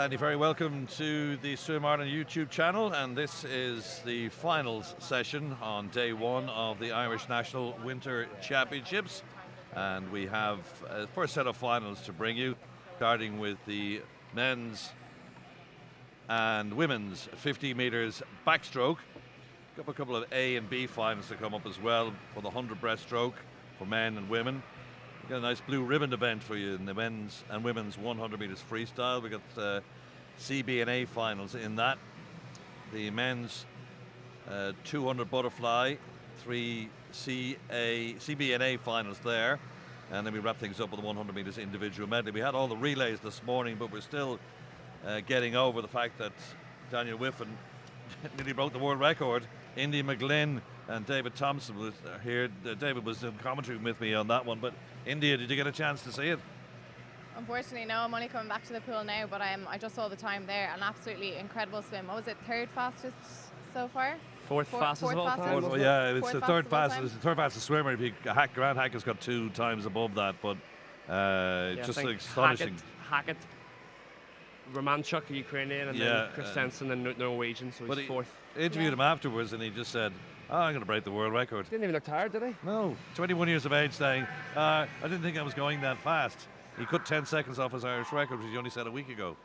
And you're very welcome to the Swim Ireland YouTube channel, and this is the finals session on day one of the Irish National Winter Championships. And we have a first set of finals to bring you, starting with the men's and women's 50 metres backstroke. Got a couple of A and B finals to come up as well for the 100 breaststroke for men and women. We've got a nice blue ribbon event for you in the men's and women's 100 metres freestyle. We've got CB and A finals in that. The men's 200 butterfly, 3 CB and A finals there. And then we wrap things up with the 100 metres individual medley. We had all the relays this morning, but we're still getting over the fact that Daniel Whiffen nearly broke the world record. Indy McGlynn and David Thompson was here. David was in commentary with me on that one. But India, did you get a chance to see it? Unfortunately, no. I'm only coming back to the pool now, but I just saw the time there. An absolutely incredible swim. What was it, third fastest so far? Fourth fastest of all time. Well, yeah, it's the third fastest swimmer. If you Grant Hackett's got 2 times above that, but just astonishing. Hackett, Romanchuk, Ukrainian, and then Christensen, the Norwegian, so he's fourth. I interviewed him afterwards, and he just said, I'm going to break the world record. Didn't even look tired, did he? No, 21 years of age, saying, I didn't think I was going that fast. He cut 10 seconds off his Irish record, which he only said a week ago.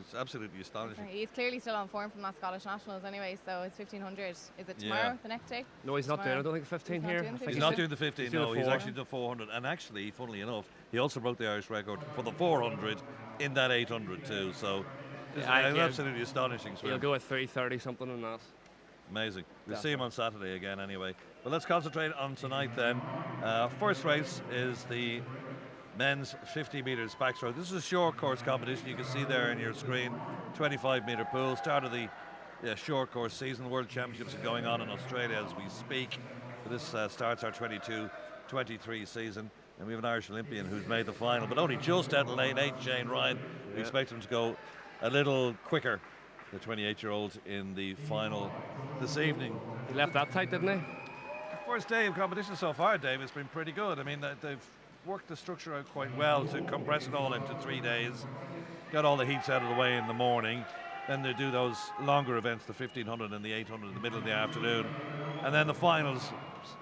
It's absolutely astonishing. He's clearly still on form from that Scottish Nationals anyway, so it's 1500. Is it tomorrow, the next day? No, he's not doing, I don't think, 15 here. He's not doing the 15, no, he's actually done 400. And actually, funnily enough, he also broke the Irish record for the 400 in that 800 too, so it's an absolutely astonishing swim. He'll go at 3:30 something on that. Amazing. We'll see him on Saturday again anyway. But let's concentrate on tonight then. First race is the men's 50 metres backstroke. This is a short course competition. You can see there in your screen, 25 metre pool. Start of the short course season. World Championships are going on in Australia as we speak. This starts our 22-23 season. And we have an Irish Olympian who's made the final, but only just out of lane 8, Shane Ryan. We expect him to go a little quicker, the 28-year-old, in the final this evening. He left that tight, didn't he? First day of competition so far, Dave, has been pretty good. I mean, they've worked the structure out quite well to compress it all into 3 days, got all the heats out of the way in the morning, then they do those longer events, the 1500 and the 800 in the middle of the afternoon, and then the finals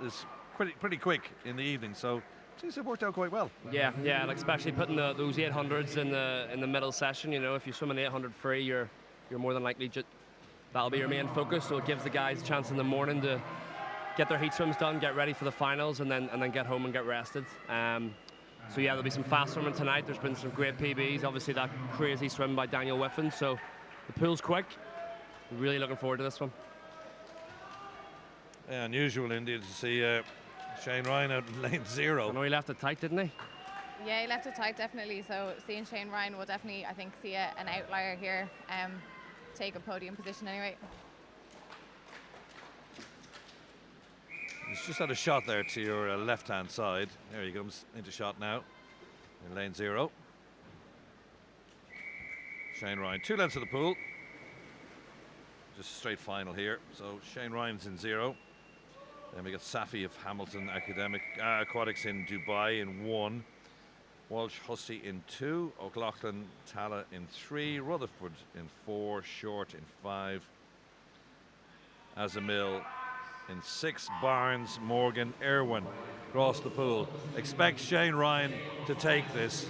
is pretty quick in the evening, so seems to have worked out quite well. Yeah, like especially putting those 800s in the middle session. You know, if you swim an 800 free, you're more than likely that'll be your main focus, so it gives the guys a chance in the morning to get their heat swims done, get ready for the finals, and then get home and get rested. So yeah, there'll be some fast swimming tonight. There's been some great PBs. Obviously that crazy swim by Daniel Whiffen. So the pool's quick. Really looking forward to this one. Yeah, unusual indeed to see Shane Ryan out in lane 0. I know he left it tight, didn't he? Yeah, he left it tight, definitely. So seeing Shane Ryan will definitely, I think, see an outlier here take a podium position anyway. He's just had a shot there to your left-hand side. There he comes into shot now in lane 0. Shane Ryan, 2 lengths of the pool. Just a straight final here. So Shane Ryan's in 0. Then we got Safi of Hamilton Aquatics in Dubai in 1. Walsh Hussey in 2. O'Loughlin Tala in 3. Rutherford in 4. Short in 5. Azamil in 6, Barnes, Morgan, Irwin across the pool. Expect Shane Ryan to take this.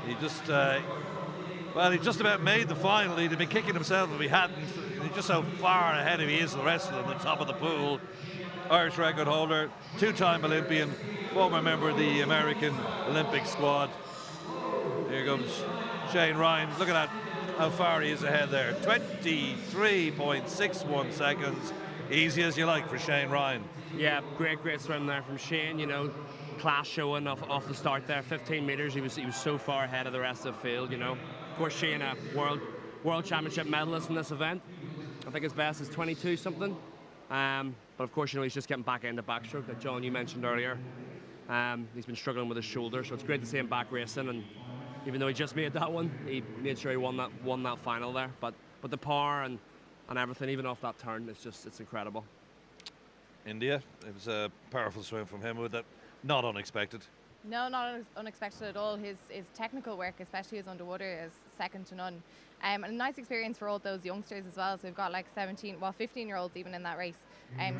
He just, he just about made the final. He'd have been kicking himself if he hadn't. He's just how far ahead of he is the rest of them, the top of the pool. Irish record holder, 2-time Olympian, former member of the American Olympic squad. Here comes Shane Ryan. Look at that, how far he is ahead there. 23.61 seconds. Easy as you like for Shane Ryan. Yeah, great swim there from Shane. You know, class showing off the start there. 15 metres, he was so far ahead of the rest of the field. You know, of course Shane, a world championship medalist in this event. I think his best is 22 something. But of course, you know, he's just getting back into backstroke that John you mentioned earlier. He's been struggling with his shoulder, so it's great to see him back racing. And even though he just made that one, he made sure he won that final there. But the power and everything, even off that turn, it's incredible. India, it was a powerful swim from him, with that not unexpected. No, not unexpected at all. His technical work, especially his underwater, is second to none. And a nice experience for all those youngsters as well. So we've got like 15-year-olds even in that race.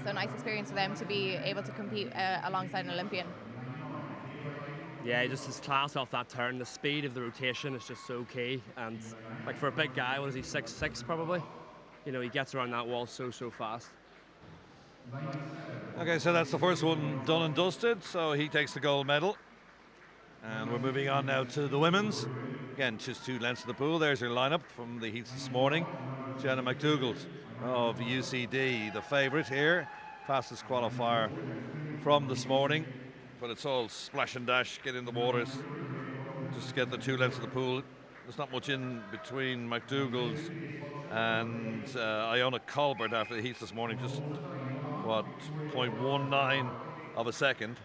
So nice experience for them to be able to compete alongside an Olympian. Yeah, just his class off that turn, the speed of the rotation is just so key. And like for a big guy, what is he, 6'6" probably? You know, he gets around that wall so fast. Okay, so that's the first one done and dusted, so he takes the gold medal. And we're moving on now to the women's. Again, just 2 lengths of the pool. There's her lineup from the heats this morning. Jenna McDougall of UCD, the favourite here. Fastest qualifier from this morning. But it's all splash and dash, get in the waters, just get the 2 lengths of the pool. There's not much in between McDougall's and Iona Colbert after the heats this morning. Just, what, 0.19 of a second.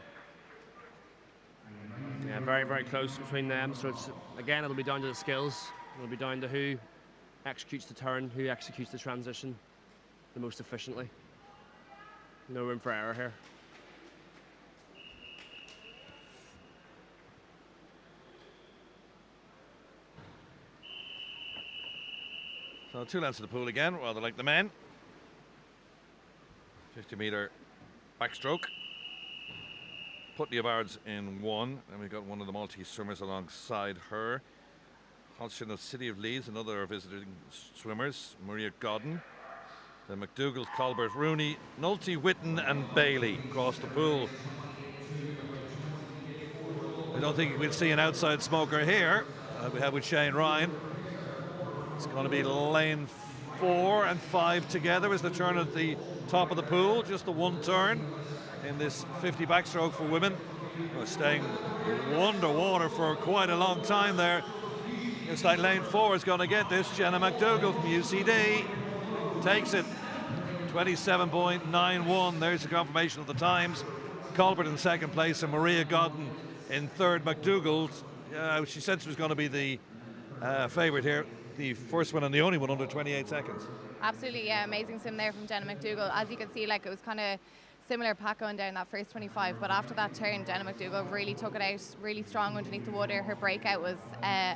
Yeah, very close between them. So it's, again, it'll be down to the skills. It'll be down to who executes the turn, who executes the transition the most efficiently. No room for error here. So 2 lengths of the pool again, rather like the men. 50-metre backstroke. Putney of Ards in 1, and we've got one of the Maltese swimmers alongside her. Hodgson of City of Leeds, another visiting swimmers, Maria Godden. Then McDougall, Colbert, Rooney, Nolte, Whitten and Bailey across the pool. I don't think we'll see an outside smoker here. We have with Shane Ryan. It's going to be lane 4 and 5 together as the turn at the top of the pool. Just the one turn in this 50 backstroke for women. We're staying underwater for quite a long time there. Looks like lane 4 is going to get this. Jenna McDougall from UCD takes it. 27.91. There's the confirmation of the times. Colbert in second place and Maria Godden in third. McDougall, she said she was going to be the favourite here. The first one and the only one under 28 seconds. Absolutely, yeah, amazing swim there from Jenna McDougall. As you can see, like, it was kind of similar pack going down that first 25, but after that turn, Jenna McDougall really took it out, really strong underneath the water. Her breakout was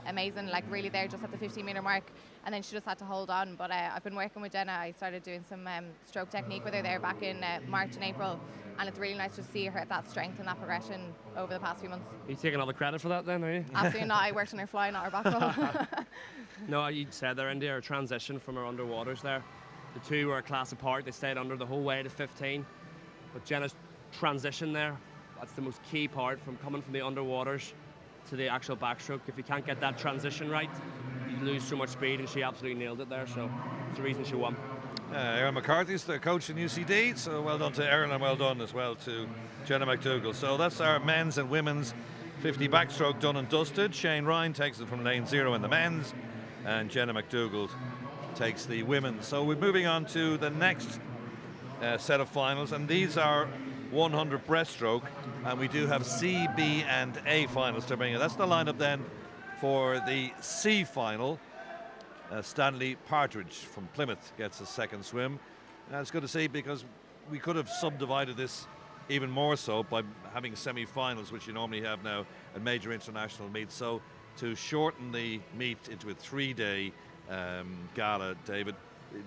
amazing, like really there just at the 15-metre mark, and then she just had to hold on. But I've been working with Jenna. I started doing some stroke technique with her there back in March and April, and it's really nice to see her at that strength and that progression over the past few months. Are you taking all the credit for that then, are you? Absolutely not. I worked on her fly, not her back roll. No, you said there, India, her transition from her underwaters there. The two were a class apart. They stayed under the whole way to 15. But Jenna's transition there, that's the most key part, from coming from the underwaters to the actual backstroke. If you can't get that transition right, you lose so much speed, and she absolutely nailed it there. So it's the reason she won. Aaron McCarthy's the coach in UCD, so well done to Aaron and well done as well to Jenna McDougall. So that's our men's and women's 50 backstroke done and dusted. Shane Ryan takes it from lane 0 in the men's, and Jenna McDougall takes the women's. So we're moving on to the next set of finals, and these are 100 breaststroke, and we do have C, B and A finals to bring in. That's the lineup then for the C final. Stanley Partridge from Plymouth gets a second swim. It's good to see, because we could have subdivided this even more so by having semi-finals, which you normally have now at major international meets. So to shorten the meet into a 3-day gala, David,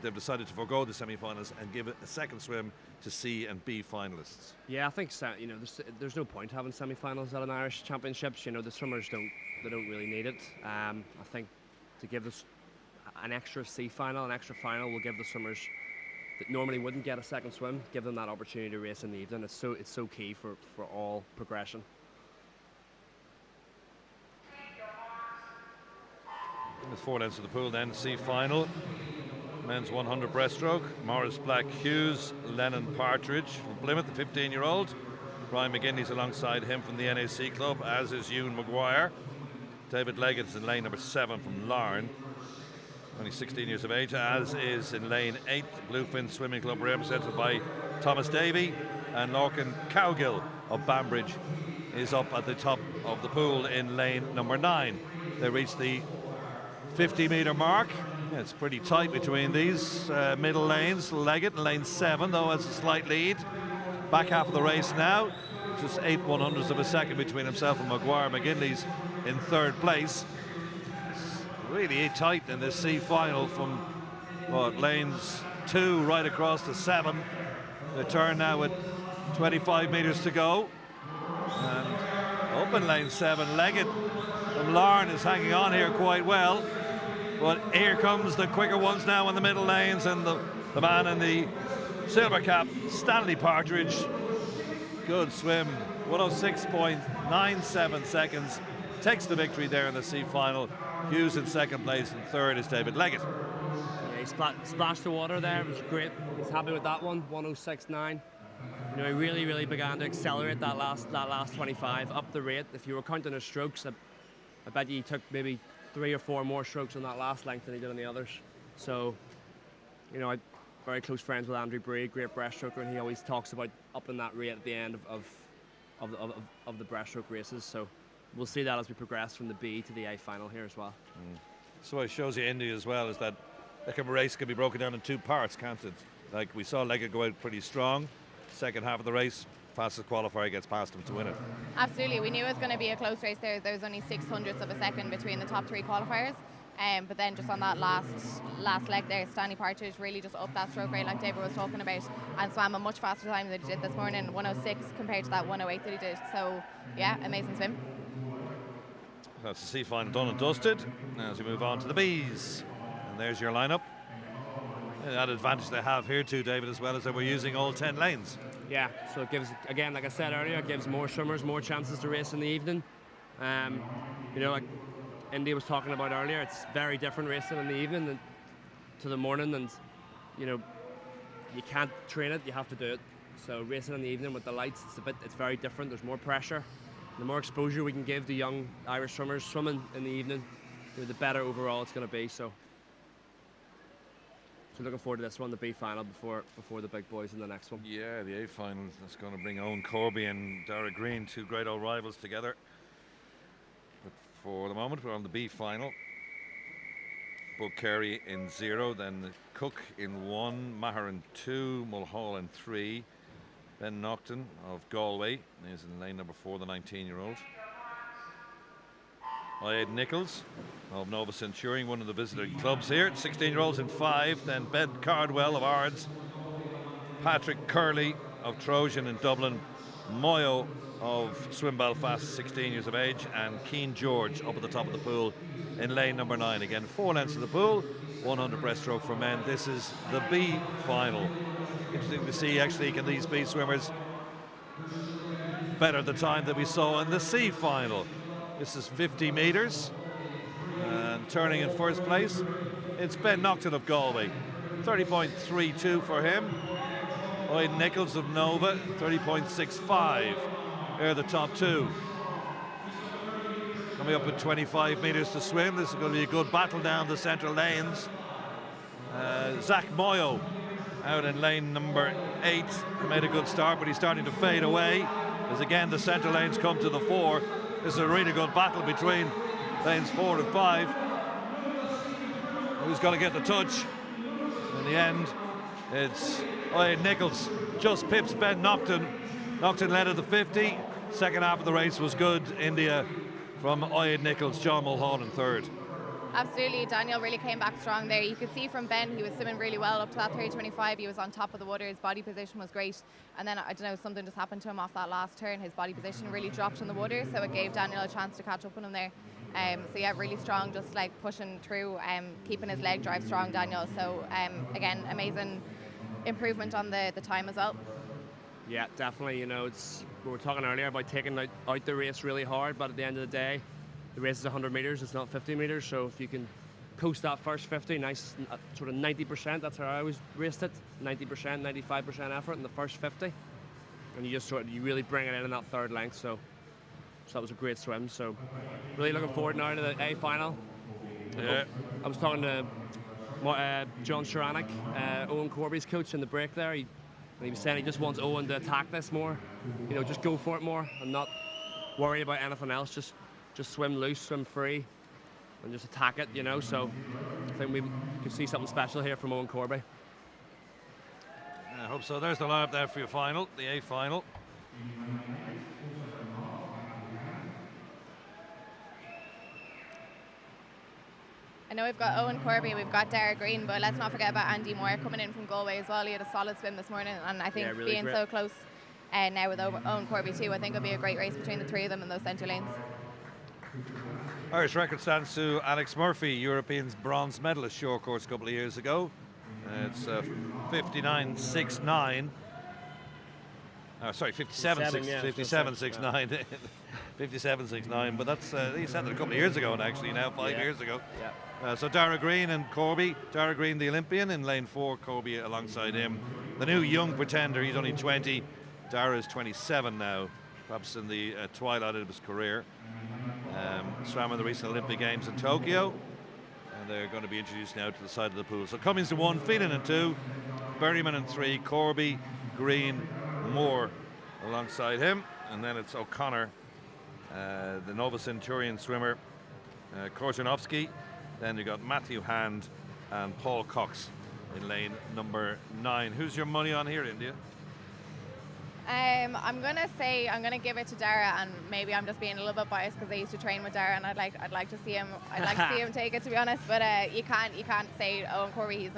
they've decided to forego the semi-finals and give it a second swim to C and B finalists. Yeah, I think so. You know, there's no point having semi-finals at an Irish Championships. You know, the swimmers don't really need it. I think to give this an extra C final, an extra final, will give the swimmers that normally wouldn't get a second swim, give them that opportunity to race in the evening. It's so key for all progression. There's 4 lengths of the pool then, C final. Men's 100 breaststroke. Morris Black Hughes, Lennon Partridge from Plymouth, the 15-year-old. Ryan McGinley's alongside him from the NAC club, as is Ewan Maguire. David Leggett's in lane number 7 from Larne, only 16 years of age, as is in lane 8, Bluefin Swimming Club, represented by Thomas Davey. And Lorcan Cowgill of Banbridge is up at the top of the pool in lane number 9. They reach the 50-metre mark. Yeah, it's pretty tight between these middle lanes. Leggett in lane 7, though, has a slight lead. Back half of the race now. Just 8/100ths of a second between himself and Maguire. McGinley's in third place. really tight in this C final from what, lanes 2 right across to 7. They turn now with 25 metres to go. And open lane 7, Leggett from Larne is hanging on here quite well. But here comes the quicker ones now in the middle lanes, and the man in the silver cap, Stanley Partridge. Good swim, 106.97 seconds. Takes the victory there in the C final. Hughes in second place, and third is David Leggett. Yeah, he splashed the water there. It was great. He's happy with that one, 106.9. You know, he really began to accelerate that last 25, up the rate. If you were counting his strokes, I bet you he took maybe 3 or 4 more strokes on that last length than he did on the others. So, you know, I'm very close friends with Andrew Bree, great breaststroker, and he always talks about upping that rate at the end of the breaststroke races. So we'll see that as we progress from the B to the A final here as well. So it shows you India as well, is that like a race can be broken down in 2 parts, can't it? Like we saw Leggett go out pretty strong. Second half of the race, fastest qualifier gets past him to win it. Absolutely, we knew it was going to be a close race there. There was only 0.06 of a second between the top 3 qualifiers. But then just on that last leg there, Stanley Partridge really just upped that stroke rate like David was talking about, and swam a much faster time than he did this morning, 106 compared to that 108 that he did. So yeah, amazing swim. That's the C final done and dusted. Now as we move on to the Bs, and there's your lineup. That advantage they have here too, David, as well, as that we're using all 10 lanes. Yeah, so it gives, again, like I said earlier, it gives more swimmers more chances to race in the evening. You know, like Indy was talking about earlier, it's very different racing in the evening than to the morning, and you know, you can't train it, you have to do it. So racing in the evening with the lights, it's very different. There's more pressure. The more exposure we can give the young Irish swimmers swimming in the evening, you know, the better overall it's going to be. So looking forward to this one, the B final, before the big boys in the next one. Yeah, the A final that's going to bring Owen Corby and Dara Green, 2 great old rivals, together. But for the moment, we're on the B final. Bug Carey in 0, then Cook in 1, Maher in 2, Mulhall in 3. Ben Naughton of Galway is in lane number 4, the 19-year-old. Ed Nichols of Nova Centurion, one of the visiting clubs here. 16-year-olds in 5. Then Ben Cardwell of Ards, Patrick Curley of Trojan in Dublin, Moyo of Swim Belfast, 16 years of age, and Keane George up at the top of the pool in lane number 9. Again, 4 lengths of the pool, 100 breaststroke for men. This is the B final. Interesting to see, actually, can these B swimmers better the time that we saw in the C final. This is 50 metres, and turning in first place, it's Ben Naughton of Galway, 30.32 for him. Ed Nichols of Nova, 30.65. They're the top 2. Coming up with 25 metres to swim. This is going to be a good battle down the central lanes. Zach Moyo out in lane number 8. He made a good start, but he's starting to fade away as again the central lanes come to the fore. This is a really good battle between lanes 4 and 5. Who's going to get the touch? In the end, it's Ed Nichols. Just pips Ben Naughton. Naughton led at the 50. Second half of the race was good. India from Ed Nichols, John Mulhall in 3rd. Absolutely, Daniel really came back strong there. You could see from Ben, he was swimming really well up to that 3:25. He was on top of the water, his body position was great. And then, I don't know, something just happened to him off that last turn. His body position really dropped in the water, so it gave Daniel a chance to catch up on him there. So yeah, really strong, just like pushing through, keeping his leg drive strong, Daniel. So again, amazing improvement on the time as well. Yeah, definitely. You know, we were talking earlier about taking out the race really hard, but at the end of the day, the race is 100 metres, it's not 50 metres, so if you can coast that first 50, nice, sort of 90%, that's how I always raced it, 90%, 95% effort in the first 50, and you really bring it in that 3rd length, so that was a great swim, so really looking forward now to the A final. Yeah. I was talking to John Ceranic, Owen Corby's coach, in the break there, and he was saying he just wants Owen to attack this more, you know, just go for it more and not worry about anything else, just swim loose, swim free, and just attack it, you know. So I think we could see something special here from Owen Corby. I hope so. There's the lineup there for your final, the A final. I know we've got Owen Corby, we've got Dara Green, but let's not forget about Andy Moore coming in from Galway as well. He had a solid swim this morning, and I think really being great. so close now with Owen Corby too, I think it'll be a great race between the three of them in those centre lanes. Irish record stands to Alex Murphy, Europeans bronze medalist short course a couple of years ago. It's 59.69. Sorry, 57.69. 57.69, but that's he said it a couple of years ago, and actually now 5 years ago. So Dara Green and Corby. Dara Green, the Olympian, in lane 4. Corby alongside him. The new young pretender. He's only 20. Dara is 27 now, perhaps in the twilight of his career. Swam in the recent Olympic Games in Tokyo, and they're going to be introduced now to the side of the pool. So Cummings in 1, Phelan in 2, Berryman in 3, Corby, Green, Moore alongside him, and then it's O'Connor, the Nova Centurion swimmer, Korzanovsky. Then you've got Matthew Hand and Paul Cox in lane number 9. Who's your money on here, India? I'm gonna give it to Dara, and maybe I'm just being a little bit biased because I used to train with Dara, and I'd like to see him take it, to be honest. But you can't say Owen Corby. He's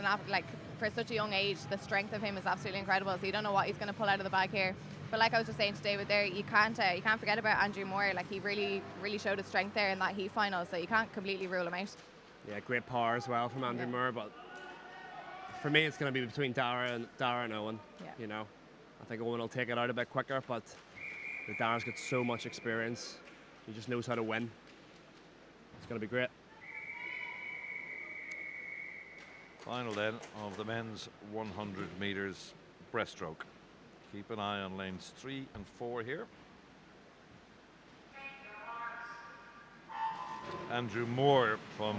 for such a young age, the strength of him is absolutely incredible. So you don't know what he's going to pull out of the bag here. But like I was just saying to David there, you can't forget about Andrew Moore. Like, he really showed his strength there in that heat final. So you can't completely rule him out. Yeah, great power as well from Andrew Moore. But for me, it's going to be between Dara and Owen. Yeah. You know, I think Owen will take it out a bit quicker, but Dara's got so much experience. He just knows how to win. It's going to be great. Final then of the men's 100 metres breaststroke. Keep an eye on lanes 3 and 4 here. Andrew Moore from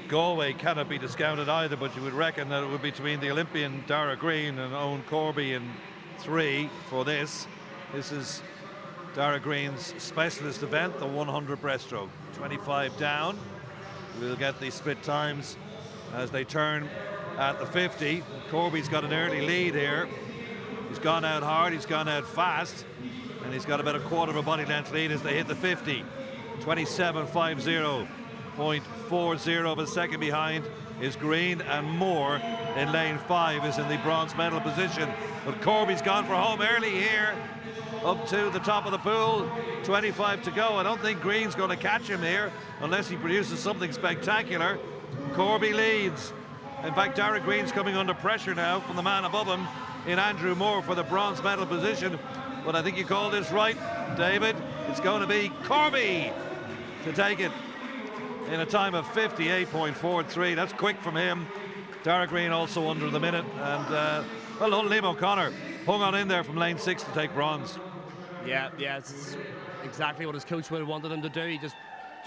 Galway cannot be discounted either, but you would reckon that it would be between the Olympian Dara Green and Owen Corby in 3 for this. This is Dara Green's specialist event, the 100 breaststroke. 25 down. We'll get the split times as they turn at the 50. Corby's got an early lead here. He's gone out hard, he's gone out fast, and he's got about a quarter of a body length lead as they hit the 50. 27.50.40 of a second behind is Green, and Moore in lane 5 is in the bronze medal position. But Corby's gone for home early here, up to the top of the pool. 25 to go. I don't think Green's going to catch him here unless he produces something spectacular. Corby leads. In fact, Dara Green's coming under pressure now from the man above him in Andrew Moore for the bronze medal position. But I think you called this right, David. It's going to be Corby to take it in a time of 58.43. That's quick from him. Dara Green also under the minute. And, well, Liam O'Connor hung on in there from lane 6 to take bronze. Yeah, it's exactly what his coach would have wanted him to do. He just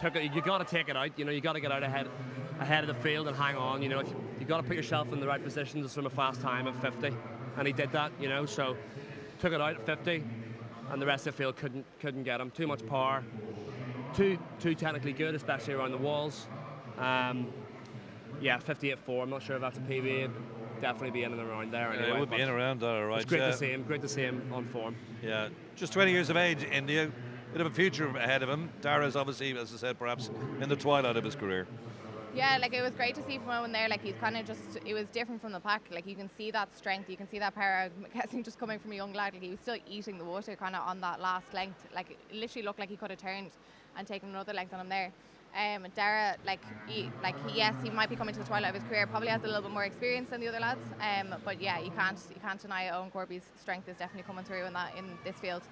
took it. You got to take it out. You know, you got to get out ahead of the field and hang on. You know, you got to put yourself in the right position to swim a fast time at 50, and he did that. You know, so took it out at 50, and the rest of the field couldn't get him. Too much power, too technically good, especially around the walls. Yeah, 58.4. I'm not sure if that's a PB. It'd definitely be in and around there anyway. Yeah, it would be in and around there, right? It's great to see him. Great to see him on form. Yeah, just 20 years of age, India. Bit of a future ahead of him. Dara's obviously, as I said, perhaps in the twilight of his career. Yeah, like, it was great to see from Owen there. Like, he's kind of just, it was different from the pack. Like, you can see that strength, you can see that power. I'm guessing just coming from a young lad, like, he was still eating the water kind of on that last length. Like, it literally looked like he could have turned and taken another length on him there. Dara, yes, he might be coming to the twilight of his career. Probably has a little bit more experience than the other lads. But yeah, you can't deny Owen Corby's strength is definitely coming through in this field.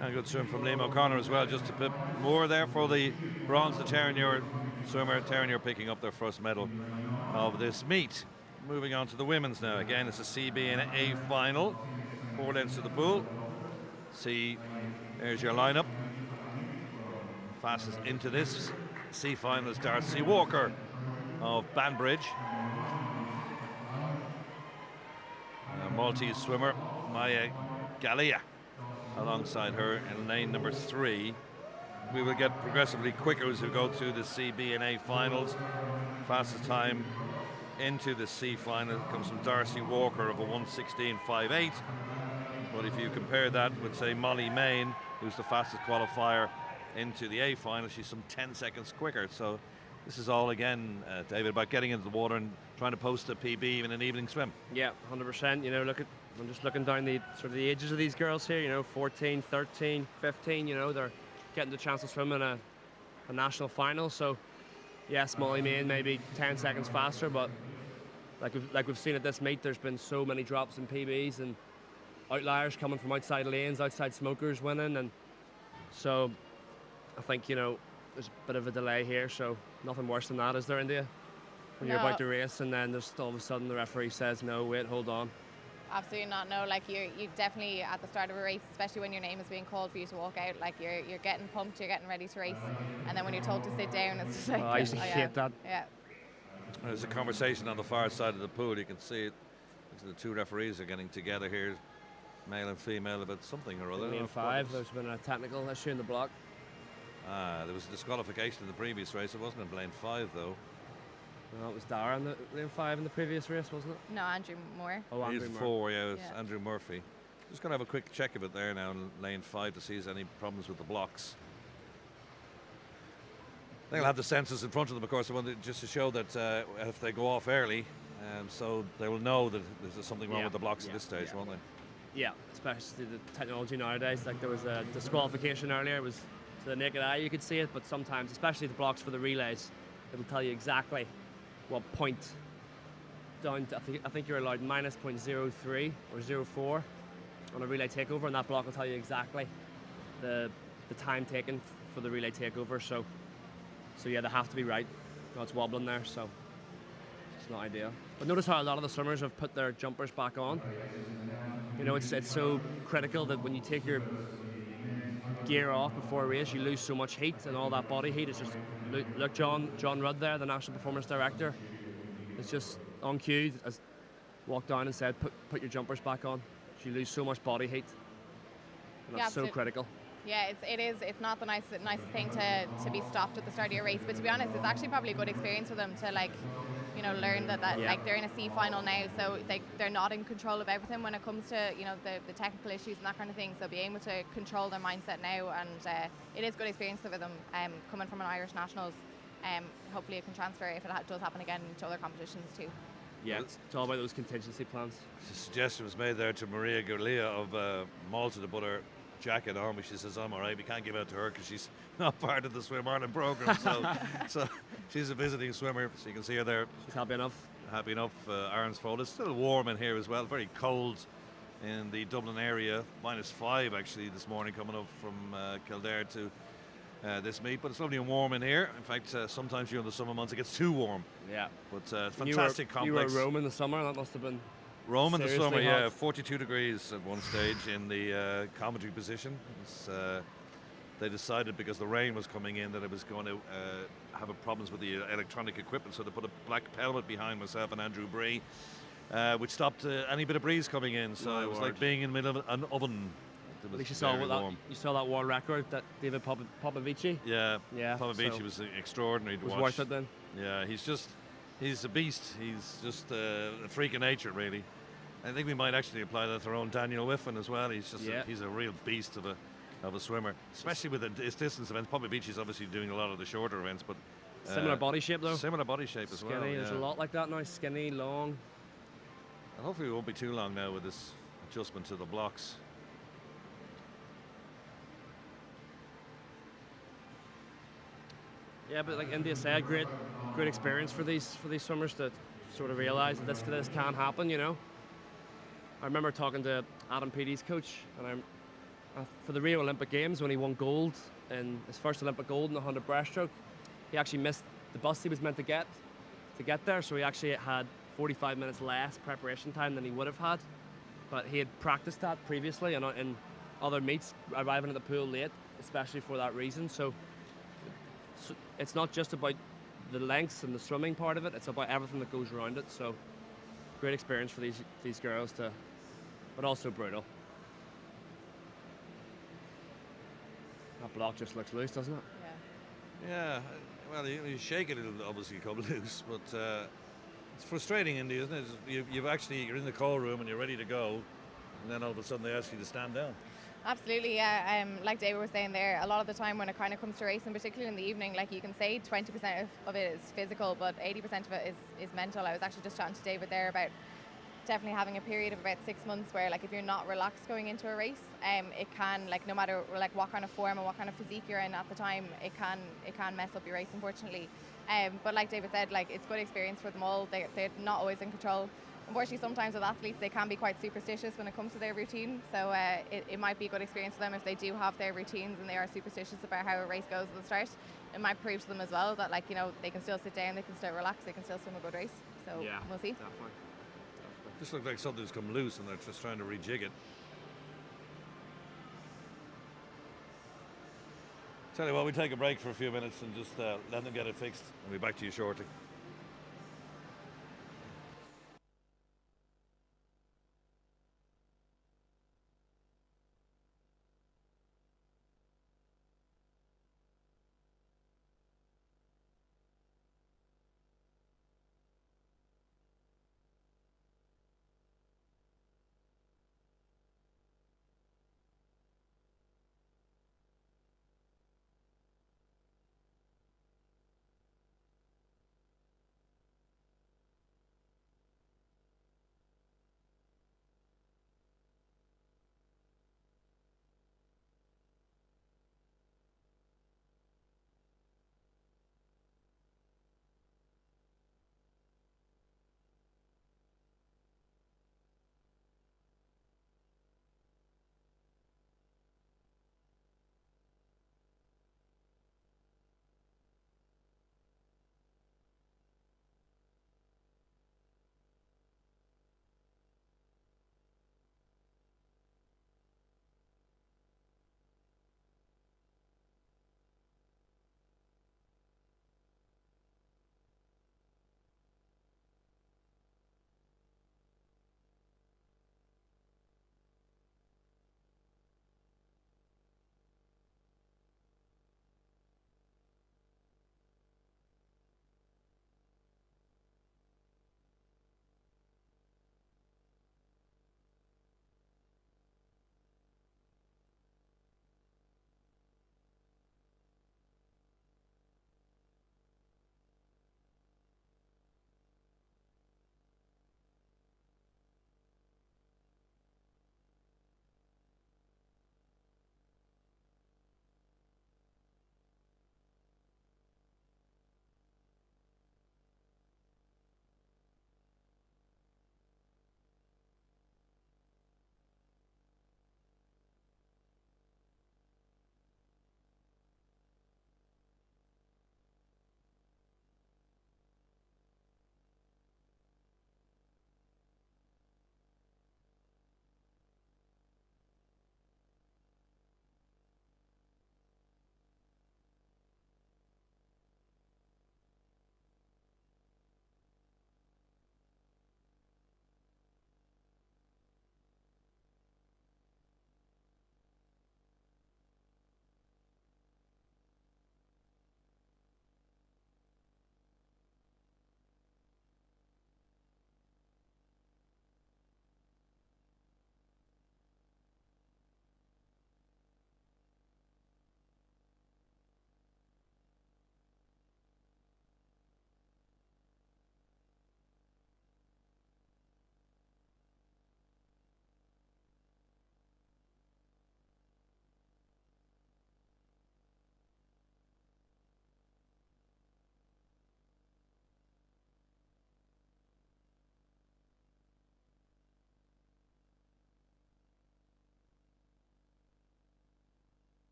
And a good swim from Liam O'Connor as well, just a bit more there for the bronze. The Terranure swimmer, Terranure picking up their first medal of this meet. Moving on to the women's now. Again, it's a CB and A final. 4 lengths to the pool. There's your lineup. Fastest into this C final is Darcy Walker of Banbridge. Maltese swimmer Maya Galea alongside her in lane number 3. We will get progressively quicker as we go through the CB and A finals. Fastest time into the C final comes from Darcy Walker of a 1:16.58. But if you compare that with, say, Molly Main, who's the fastest qualifier into the A final, she's some 10 seconds quicker. So this is all again, David, about getting into the water and trying to post a PB even in an evening swim. Yeah, 100%. You know, I'm just looking down the sort of the ages of these girls here. You know, 14, 13, 15. You know, they're getting the chance to swim in a national final. So, yes, Molly Main maybe 10 seconds faster, but like we've seen at this meet, there's been so many drops in PBs and outliers coming from outside lanes, outside smokers winning, and so I think, you know, there's a bit of a delay here. So nothing worse than that, is there, India? When you're about to race and then just all of a sudden the referee says, no, wait, hold on. Absolutely not. No, like you definitely at the start of a race, especially when your name is being called for you to walk out, like you're getting pumped, you're getting ready to race, and then when you're told to sit down, it's just like, I used to hate that. Yeah. There's a conversation on the far side of the pool. You can see it. The two referees are getting together here, male and female, about something or other. Lane 5, there's been a technical issue in the block. There was a disqualification in the previous race. It wasn't in lane 5 though. No, it was Dara in the lane 5 in the previous race, wasn't it? No, Andrew Moore. Oh, Andrew He's Moore. 4, yeah, it's Andrew Murphy. Just going to have a quick check of it there now in lane 5 to see if there's any problems with the blocks. They'll have the sensors in front of them, of course, just to show that if they go off early, so they will know that there's something wrong with the blocks at this stage, won't they? Yeah, especially the technology nowadays. Like there was a disqualification earlier. It was to the naked eye you could see it, but sometimes, especially the blocks for the relays, it'll tell you exactly what point down to, I think you're allowed minus 0.03 or 0.04 on a relay takeover, and that block will tell you exactly the time taken for the relay takeover. So yeah, they have to be right. No, it's wobbling there, so it's not ideal. But notice how a lot of the swimmers have put their jumpers back on. You know, it's so critical that when you take your gear off before a race, you lose so much heat, and all that body heat is just, look, John Rudd there, the National Performance Director, is just on cue, has walked down and said, put your jumpers back on. You lose so much body heat, and that's so critical. Yeah, it's not the nicest thing to be stopped at the start of your race, but to be honest, it's actually probably a good experience for them to, like, you know, learn that like they're in a C final now, so they're not in control of everything when it comes to, you know, the technical issues and that kind of thing. So being able to control their mindset now, and it is good experience for them coming from an Irish nationals. Hopefully it can transfer if it does happen again to other competitions too. Yeah, it's all about those contingency plans. The suggestion was made there to Maria Gurlia of Malta to put her jacket on, but she says, I'm all right, we can't give it to her because she's not part of the Swim Ireland programme. So she's a visiting swimmer, so you can see her there. She's happy enough. Happy enough, arms folded. It's still warm in here as well, very cold in the Dublin area. -5 actually this morning coming up from Kildare to this meet, but it's lovely and warm in here. In fact, sometimes during the summer months it gets too warm. Yeah. But fantastic complex. You were at Rome in the summer, that must have been Rome in the summer, hot. yeah, 42 degrees at one stage in the commentary position. They decided because the rain was coming in that it was going to have problems with the electronic equipment, so they put a black helmet behind myself and Andrew Bree, which stopped any bit of breeze coming in. So it was like being in the middle of an oven. At least you saw that world record that David Popovici. Yeah, Popovici was extraordinary to watch. Was worth it then. Yeah, he's a beast. He's just a freak of nature, really. I think we might actually apply that to our own Daniel Whiffen as well. He's just he's a real beast of a swimmer, especially with his distance events. Popovici's obviously doing a lot of the shorter events, but similar body shape though. Similar body shape as well. Skinny. There's a lot like that now. Skinny, long. And hopefully it won't be too long now with this adjustment to the blocks. Yeah, but like India said, great experience for these swimmers to sort of realise that this can happen. You know, I remember talking to Adam Peaty's coach, and for the Rio Olympic Games when he won gold in his first Olympic gold in the 100 breaststroke, he actually missed the bus he was meant to get there, so he actually had 45 minutes less preparation time than he would have had. But he had practiced that previously and in other meets, arriving at the pool late, especially for that reason. So it's not just about the lengths and the swimming part of it, it's about everything that goes around it. So great experience for these girls, but also brutal. That block just looks loose, doesn't it? Yeah, well, you shake it, it'll obviously come loose, but it's frustrating, Indy, isn't it? You're in the call room and you're ready to go, and then all of a sudden they ask you to stand down. Absolutely, yeah. Like David was saying there, a lot of the time when it kind of comes to racing, particularly in the evening, like you can say 20% of it is physical, but 80% of it is mental. I was actually just chatting to David there about definitely having a period of about 6 months where, like, if you're not relaxed going into a race, it can, like, no matter like what kind of form and what kind of physique you're in at the time, it can mess up your race, unfortunately. But like David said, like, it's good experience for them all. They're not always in control. Unfortunately, sometimes with athletes, they can be quite superstitious when it comes to their routine. So it might be a good experience for them if they do have their routines and they are superstitious about how a race goes at the start. It might prove to them as well that, like, you know, they can still sit down, they can still relax, they can still swim a good race. So Yeah, we'll see. definitely. Just looked like something's come loose and they're just trying to rejig it. Tell you what, we take a break for a few minutes and just let them get it fixed. We'll be back to you shortly.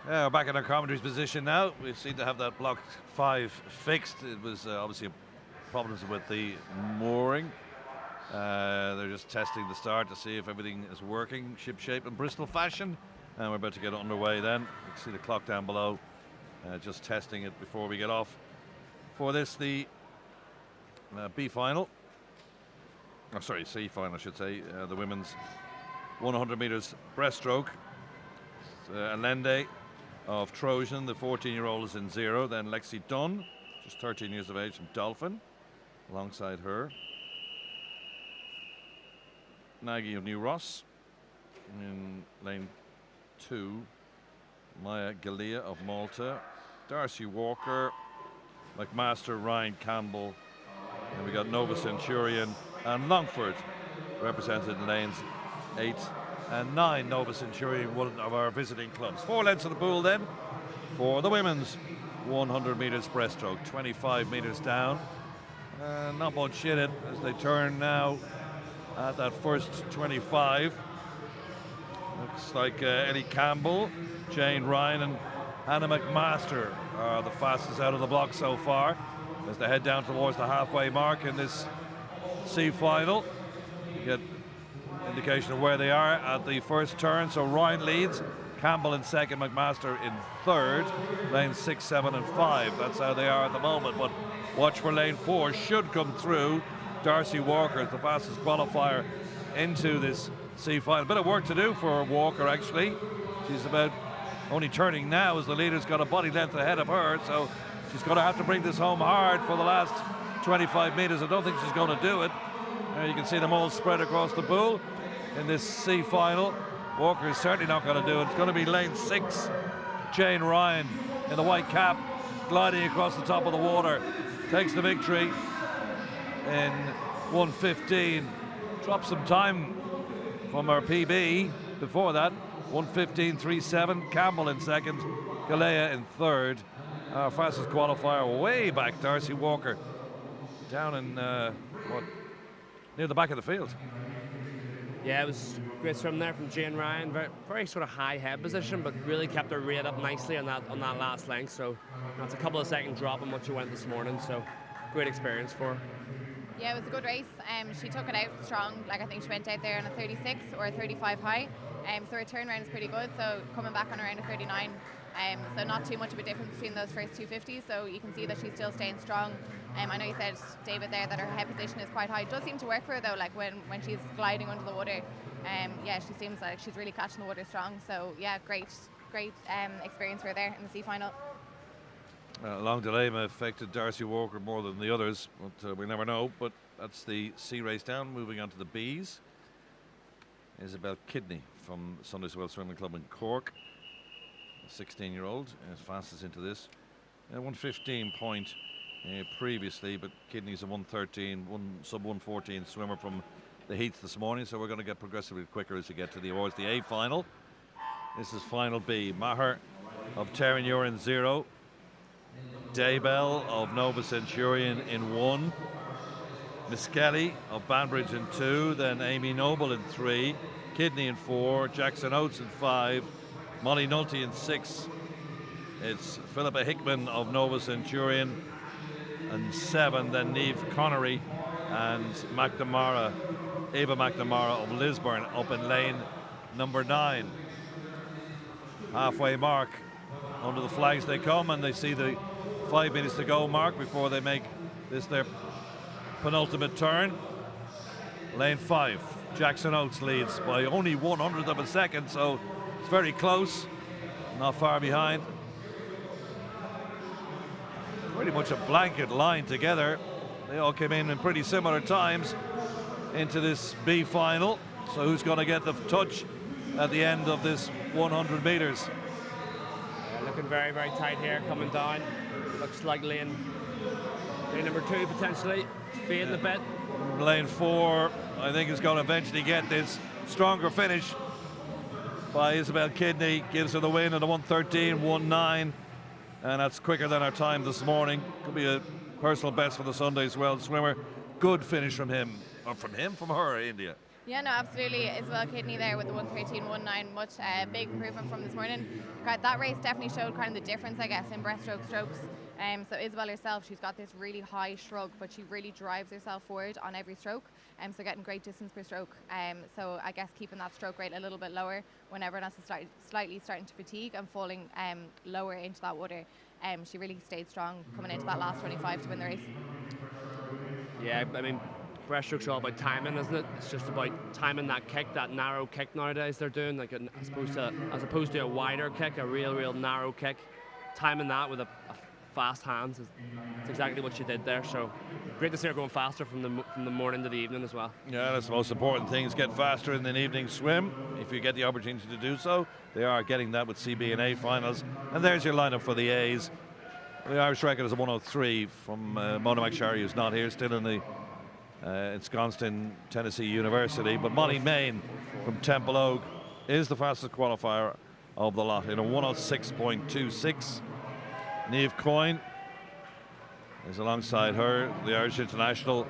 Yeah, we're back in our commentary's position now. We seem to have that block 5 fixed. It was obviously problems with the mooring. They're just testing the start to see if everything is working, ship shape and Bristol fashion. And we're about to get underway then. You can see the clock down below. Just testing it before we get off. For this, the B final. Oh, sorry, C final, I should say. The women's 100 meters breaststroke. Allende of Trojan, the 14-year-old, is in 0. Then Lexi Dunn, just 13 years of age, from Dolphin, alongside her. Nagy of New Ross in lane 2. Maya Galea of Malta. Darcy Walker, McMaster, Ryan Campbell. And we got Nova Centurion and Longford represented in lanes 8 and 9. Nova Centurion, one of our visiting clubs. 4 lengths of the pool then for the women's 100 meters breaststroke. 25 meters down. Not much in it as they turn now at that first 25. Looks like Ellie Campbell, Jane Ryan and Anna McMaster are the fastest out of the block so far as they head down towards the halfway mark in this C final. You get indication of where they are at the first turn. So Ryan leads, Campbell in second, McMaster in third, lanes 6, 7 and 5. That's how they are at the moment, but watch for lane 4, should come through. Darcy Walker is the fastest qualifier into this C final. A bit of work to do for Walker, actually. She's about only turning now as the leader's got a body length ahead of her, so she's going to have to bring this home hard for the last 25 meters. I don't think she's going to do it. You can see them all spread across the pool in this C final. Walker is certainly not going to do it. It's going to be lane 6. Jane Ryan in the white cap, gliding across the top of the water, takes the victory in 1:15. Dropped some time from her PB before that. 1:15.37. Campbell in second, Galea in third. Our fastest qualifier way back, Darcy Walker, down in near the back of the field. Yeah, it was great swim there from Jane Ryan. Very sort of high head position, but really kept her rate up nicely on that last length. So that's a couple of second drop on what she went this morning. So great experience for her. Yeah, it was a good race. She took it out strong. Like, I think she went out there on a 36 or a 35 high. So her turnaround is pretty good. So coming back on around a 39. So not too much of a difference between those first 250s. So you can see that she's still staying strong. I know you said, David, there that her head position is quite high. It does seem to work for her though. Like when she's gliding under the water, yeah, she seems like she's really catching the water strong. So yeah, great experience for her there in the C final. Long delay may have affected Darcy Walker more than the others, but we never know. But that's the C race down. Moving on to the Bs. Isabel Kidney from Sunday Swell Swimming Club in Cork. 16-year-old is fastest into this. 1:15 point previously, but Kidney's a 1:13, sub 1:14 swimmer from the heats this morning, so we're going to get progressively quicker as we get to the awards. The A final. This is final B. Maher of Terranure in 0. Daybell of Nova Centurion in 1. Miss Kelly of Banbridge in 2. Then Amy Noble in 3. Kidney in 4. Jackson Oates in 5. Molly Nolte in 6. It's Philippa Hickman of Nova Centurion in 7. Then Niamh Connery and Ava McNamara of Lisburn up in lane number 9. Halfway mark. Under the flags they come, and they see the 5 minutes to go mark before they make this their penultimate turn. Lane 5. Jackson Oates leads by only 1/100th of a second, so it's very close, not far behind. Pretty much a blanket line together. They all came in pretty similar times into this B final. So who's going to get the touch at the end of this 100 meters? Looking very, very tight here coming down. Looks like lane number 2 potentially. It's fading a bit. Lane 4, I think, is going to eventually get this stronger finish by Isabel Kidney. Gives her the win at a 1:13.19, and that's quicker than our time this morning. Could be a personal best for the Sunday Swell swimmer. Good finish from him, or from her, India. Yeah, no, absolutely. Isabel Kidney there with the 1:13.19, much big improvement from this morning. That race definitely showed kind of the difference, I guess, in breaststroke strokes. So Isabel herself, she's got this really high shrug, but she really drives herself forward on every stroke. So getting great distance per stroke. So I guess keeping that stroke rate a little bit lower whenever that's slightly starting to fatigue and falling lower into that water. she really stayed strong coming into that last 25 to win the race. Yeah, I mean, breaststroke's all about timing, isn't it? It's just about timing that kick, that narrow kick nowadays they're doing, like as opposed to a wider kick, a real narrow kick. Timing that with a fast hands is exactly what she did there. So great to see her going faster from the morning to the evening as well. Yeah, that's the most important thing, is get faster in the evening swim. If you get the opportunity to do so, they are getting that with CB&A finals. And there's your lineup for the A's. The Irish record is a 103 from Mona McSherry, who's not here, still in the ensconced in Tennessee University. But Molly Main from Temple Oak is the fastest qualifier of the lot in a 106.26. Niamh Coyne is alongside her, the Irish international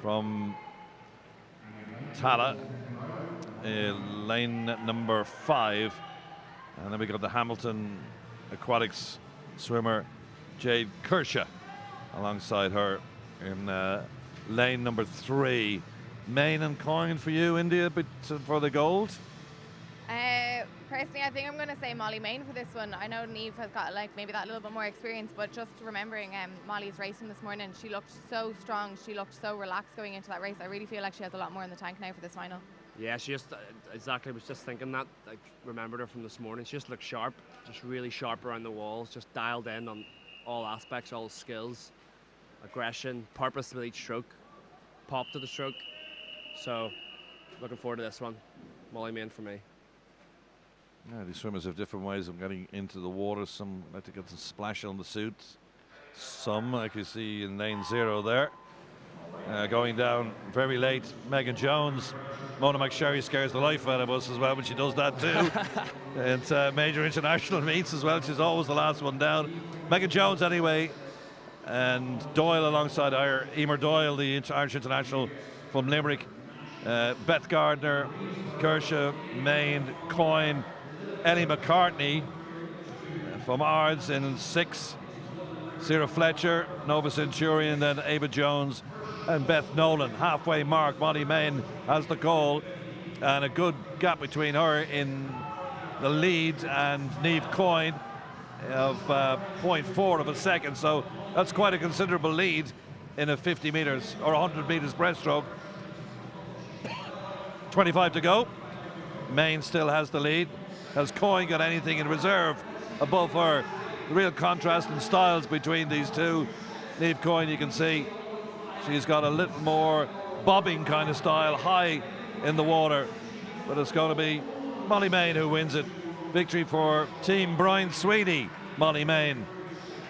from Tala, lane number 5. And then we got the Hamilton Aquatics swimmer Jade Kershaw alongside her in lane number 3. Main and Coyne for you, India, but for the gold? Personally, I think I'm going to say Molly Main for this one. I know Niamh has got like maybe that little bit more experience, but just remembering Molly's racing this morning, she looked so strong, she looked so relaxed going into that race. I really feel like she has a lot more in the tank now for this final. Yeah, she just, exactly, was just thinking that. I remembered her from this morning. She just looked sharp, just really sharp around the walls, just dialed in on all aspects, all skills, aggression, purpose with each stroke, pop to the stroke. So, looking forward to this one. Molly Main for me. Yeah, these swimmers have different ways of getting into the water. Some like to get some splash on the suits. Some, like you see in lane 0 there. Going down very late, Megan Jones. Mona McSherry scares the life out of us as well when she does that too. And major international meets as well. She's always the last one down. Megan Jones anyway. And Doyle alongside her. Emer Doyle, the Irish international from Limerick. Beth Gardner, Kershaw, Main, Coyne, Ellie McCartney from Ards in 6. Ciara Fletcher, Nova Centurion, then Ava Jones and Beth Nolan. Halfway mark, Molly Main has the goal, and a good gap between her in the lead and Niamh Coyne of 0.4 of a second. So that's quite a considerable lead in a 50 metres or 100 metres breaststroke. 25 to go. Main still has the lead. Has Coyne got anything in reserve above her? The real contrast in styles between these two. Niamh Coyne, you can see she's got a little more bobbing kind of style, high in the water. But it's going to be Molly Main who wins it. Victory for Team Brian Sweeney. Molly Main,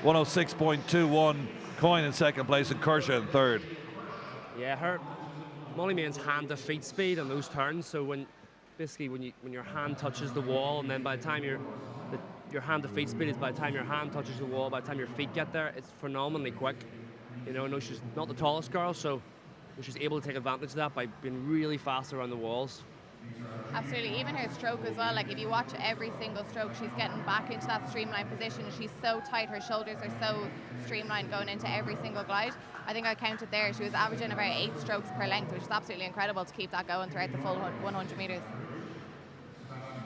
106.21. Coyne in second place and Kershaw in third. Yeah, Molly Main's hand to feet speed on those turns. So when your hand touches the wall, and then by the time your hand to feet speed is by the time your hand touches the wall, by the time your feet get there, it's phenomenally quick. You know, I know she's not the tallest girl, so she's able to take advantage of that by being really fast around the walls. Absolutely, even her stroke as well. Like if you watch every single stroke, she's getting back into that streamlined position. She's so tight, her shoulders are so streamlined going into every single glide. I think I counted there, she was averaging about 8 strokes per length, which is absolutely incredible to keep that going throughout the full 100 metres.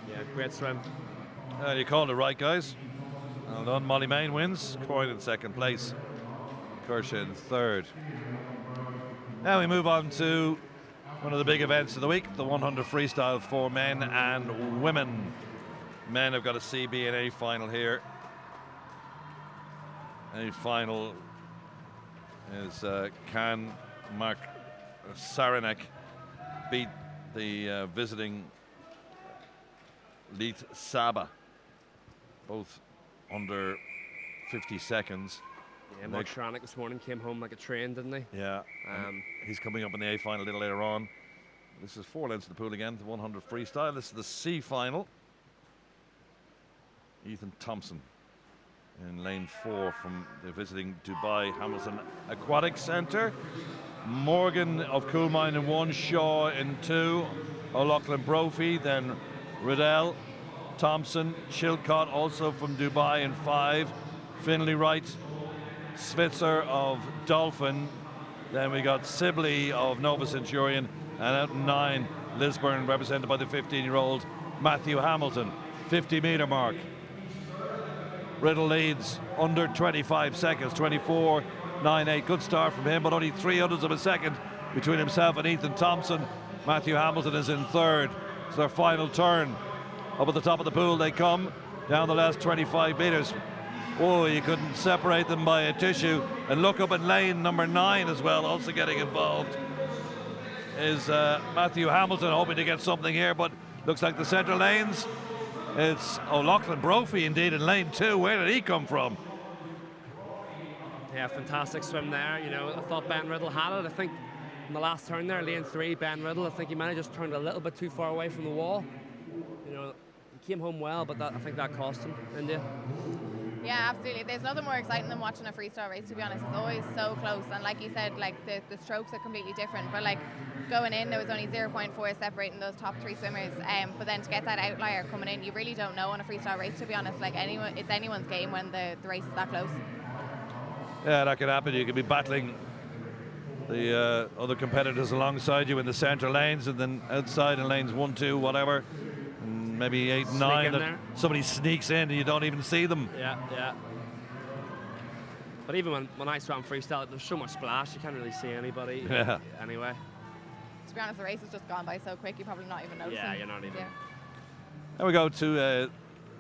Yeah, great swim. You called it right, guys. Well done. Molly Main wins. Coyne in second place. Kershaw in third. Now we move on to one of the big events of the week, the 100 freestyle for men and women. Men have got a CB&A final here. A final is can Mark Saranek beat the visiting Leith Saba, both under 50 seconds. Yeah, Mark Saranek this morning came home like a train, didn't he? Yeah, he's coming up in the A final a little later on. This is 4 lengths of the pool again, the 100 freestyle. This is the C final. Ethan Thompson in lane 4 from the visiting Dubai Hamilton Aquatic Centre. Morgan of Coolmine in 1, Shaw in 2, O'Loughlin Brophy, then Riddell, Thompson, Chilcott also from Dubai in 5, Finlay Wright, Switzer of Dolphin, then we got Sibley of Nova Centurion, and out in 9, Lisburn, represented by the 15-year-old Matthew Hamilton. 50-metre mark. Riddle leads under 25 seconds, 24.98. Good start from him, but only 0.03 of a second between himself and Ethan Thompson. Matthew Hamilton is in third. It's their final turn. Up at the top of the pool they come, down the last 25 metres. Oh, you couldn't separate them by a tissue. And look up in lane number 9 as well, also getting involved, is Matthew Hamilton, hoping to get something here, but looks like the centre lanes. It's O'Loughlin Brophy indeed in lane 2. Where did he come from? Yeah, fantastic swim there. You know, I thought Ben Riddle had it. I think in the last turn there, lane 3, Ben Riddle, I think he might have just turned a little bit too far away from the wall. You know, he came home well, but I think that cost him, India. Yeah, absolutely. There's nothing more exciting than watching a freestyle race, to be honest. It's always so close, and like you said, like the strokes are completely different, but like going in there was only 0.4 separating those top 3 swimmers, but then to get that outlier coming in, you really don't know on a freestyle race, to be honest. Like it's anyone's game when the race is that close. Yeah, that could happen. You could be battling the other competitors alongside you in the centre lanes, and then outside in lanes 1, 2, whatever, and maybe 8, 9, that somebody sneaks in and you don't even see them. Yeah, yeah. But even when I swam freestyle, there's so much splash, you can't really see anybody. Yeah. Anyway. To be honest, the race has just gone by so quick, you're probably not even noticing. Yeah, you're not even. Yeah. Now we go to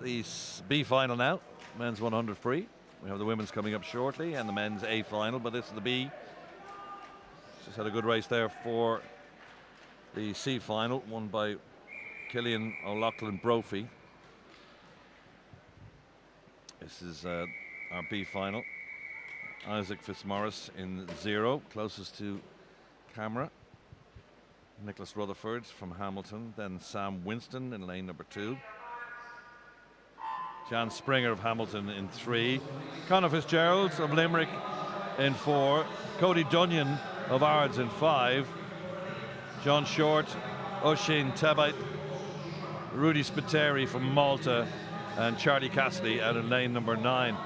the B final now, men's 100 free. We have the women's coming up shortly and the men's A final, but this is the B. Just had a good race there for the C final, won by Cillian O'Loughlin Brophy. This is our B final. Isaac Fitzmaurice in 0, closest to camera. Nicholas Rutherford from Hamilton, then Sam Winston in lane number 2. Jan Springer of Hamilton in 3. Conor Fitzgerald of Limerick in 4. Cody Dunyan of Ards in 5. John Short, Oisin Tebite, Rudy Spiteri from Malta, and Charlie Cassidy out in lane number 9.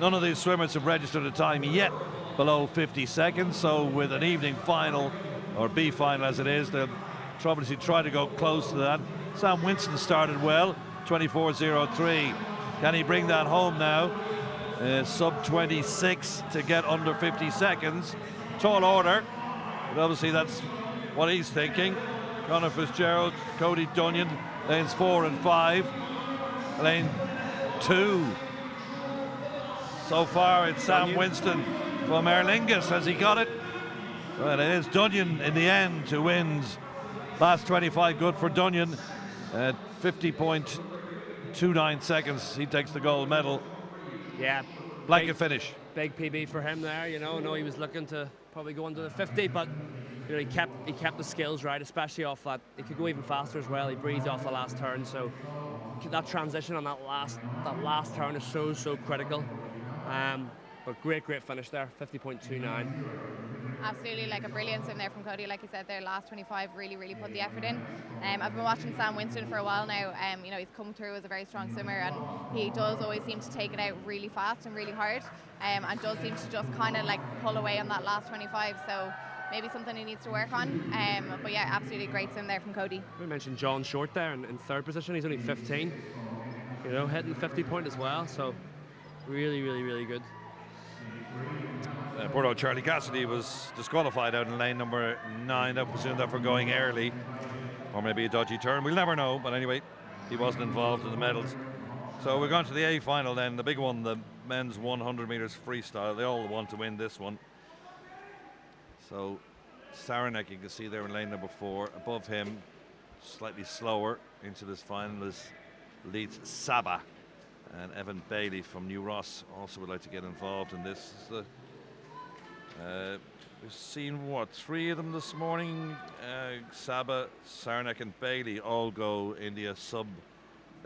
None of these swimmers have registered a time yet below 50 seconds, so with an evening final, or B final as it is, they'll obviously try to go close to that. Sam Winston started well, 24.03. Can he bring that home now? Sub 26 to get under 50 seconds. Tall order, but obviously that's what he's thinking. Conor Fitzgerald, Cody Dunyan, lanes 4 and 5. Lane 2. So far it's Sam Winston from Aer Lingus. Has he got it? Well, it is Dunyan in the end who wins. Last 25 good for Dunyan. 50.29 seconds. He takes the gold medal. Yeah. Blanket finish. Big PB for him there, you know. I know he was looking to probably go under the 50, but you know, he kept the skills right, especially off that. He could go even faster as well. He breathed off the last turn, so that transition on that last turn is so critical. But great finish there, 50.29. Absolutely, like a brilliant swim there from Cody. Like you said, their last 25 really put the effort in. I've been watching Sam Winston for a while now. You know, he's come through as a very strong swimmer, and he does always seem to take it out really fast and really hard, and does seem to just kind of like pull away on that last 25. So maybe something he needs to work on. But yeah, absolutely great swim there from Cody. We mentioned John Short there in 3rd position. He's only 15. You know, hitting the 50 point as well. So really good. Poor old Charlie Cassidy was disqualified out in lane number 9. I presume that for going early, or maybe a dodgy turn. We'll never know, but anyway, he wasn't involved in the medals. So we're going to the A final then, the big one, the men's 100 meters freestyle. They all want to win this one. So Saranac, you can see there in lane number 4. Above him, slightly slower into this final, is Leeds Saba. And Evan Bailey from New Ross also would like to get involved in this. We've seen, 3 of them this morning? Saba, Saranac and Bailey all go India sub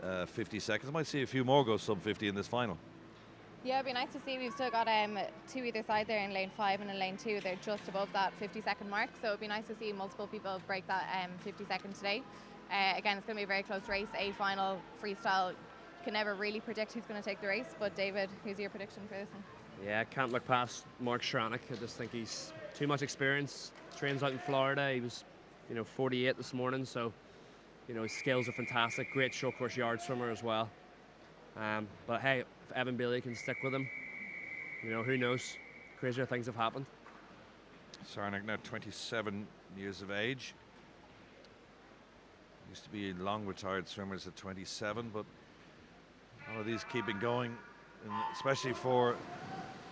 50 seconds. I might see a few more go sub 50 in this final. Yeah, it'd be nice to see. We've still got 2 either side there in lane 5 and in lane 2. They're just above that 50-second mark, so it'd be nice to see multiple people break that 50 second today. Again, it's going to be a very close race. A final freestyle, can never really predict who's going to take the race, but David, who's your prediction for this one? Yeah, can't look past Mark Saranac. I just think he's too much experience. Trains out in Florida. He was, 48 this morning, so his skills are fantastic. Great short course yard swimmer as well. But hey, Evan Bailey can stick with him, you know, who knows? Crazier things have happened. Saranac now 27 years of age. Used to be long retired swimmers at 27, but all of these keeping going, especially for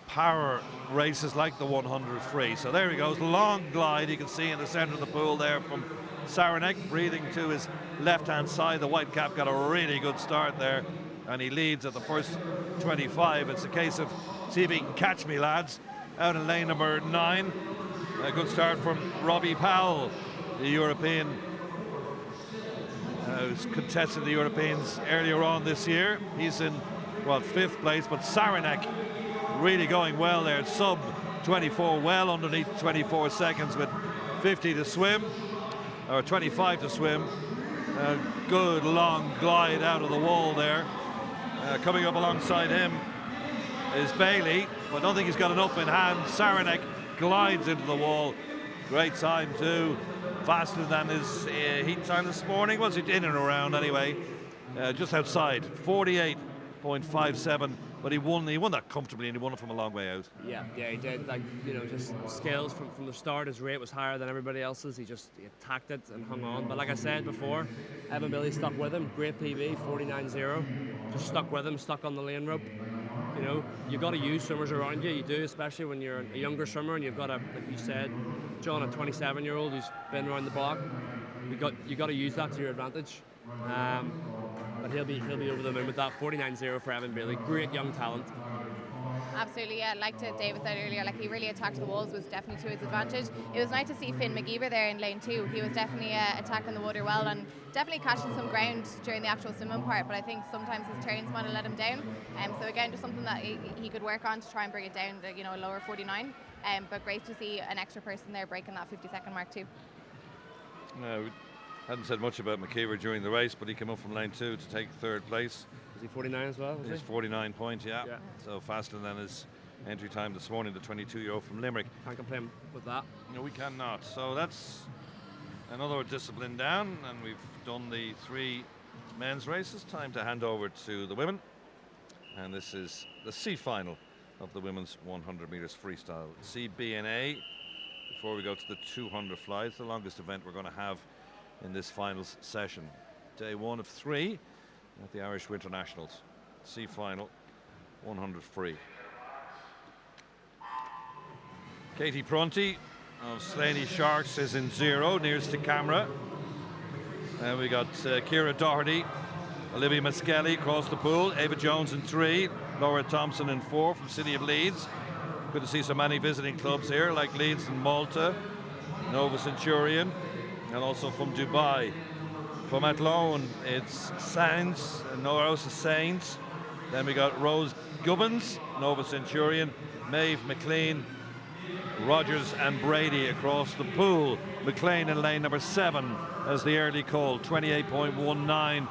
power races like the 100 free. So there he goes, long glide. You can see in the center of the pool there from Saranac, breathing to his left-hand side. The white cap got a really good start there, and he leads at the first 25. It's a case of see if he can catch me, lads, out in lane number 9. A good start from Robbie Powell, the European, who's contested the Europeans earlier on this year. He's in, well, 5th place, but Saranac really going well there, sub 24, well underneath 24 seconds with 50 to swim, or 25 to swim. A good long glide out of the wall there. Coming up alongside him is Bailey, but I don't think he's got enough in hand. Saranac glides into the wall. Great time too, faster than his heat time this morning. Was it in and around anyway? Just outside, 48.57. But he won that comfortably, and he won it from a long way out. Yeah, he did. Like, you know, just skills from the start. His rate was higher than everybody else's. He attacked it and hung on. But like I said before, Evan Bailey stuck with him. Great PB, 49.0. Just stuck with him, stuck on the lane rope. You know, you've got to use swimmers around you. You do, especially when you're a younger swimmer and you've got like you said, John, a 27-year-old who's been around the block. You got to use that to your advantage. But he'll be over the moon with that. 49.0 for Evan Bailey. Great young talent. Absolutely, yeah. Like David said earlier, like he really attacked the walls, was definitely to his advantage. It was nice to see Finn McGeever there in lane 2. He was definitely attacking the water well and definitely catching some ground during the actual swimming part, but I think sometimes his turns might have let him down. So again, just something that he could work on to try and bring it down to, you know, a lower 49. But great to see an extra person there breaking that 50-second mark too. No, we hadn't said much about McKeever during the race, but he came up from lane 2 to take 3rd place. Was he 49 as well? He's 49 points, yeah. So faster than his entry time this morning, the 22-year-old from Limerick. Can't complain with that. No, we cannot. So that's another discipline down, and we've done the 3 men's races. Time to hand over to the women. And this is the C final of the women's 100 meters freestyle. C, B, and A. Before we go to the 200 fly, it's the longest event we're going to have in this finals session. Day 1 of 3 at the Irish Winter Nationals. C final, 100 free. Katie Prunty of Slaney Sharks is in 0, nearest to camera. And we got Ciara Doherty, Olivia Miskelly across the pool, Ava Jones in 3, Laura Thompson in 4 from City of Leeds. Good to see so many visiting clubs here, like Leeds and Malta, Nova Centurion, and also from Dubai. From Athlone, it's Sainz, Norosa Sainz. Then we got Rose Gubbins, Nova Centurion, Maeve McLean, Rogers and Brady across the pool. McLean in lane number 7 as the early call, 28.19.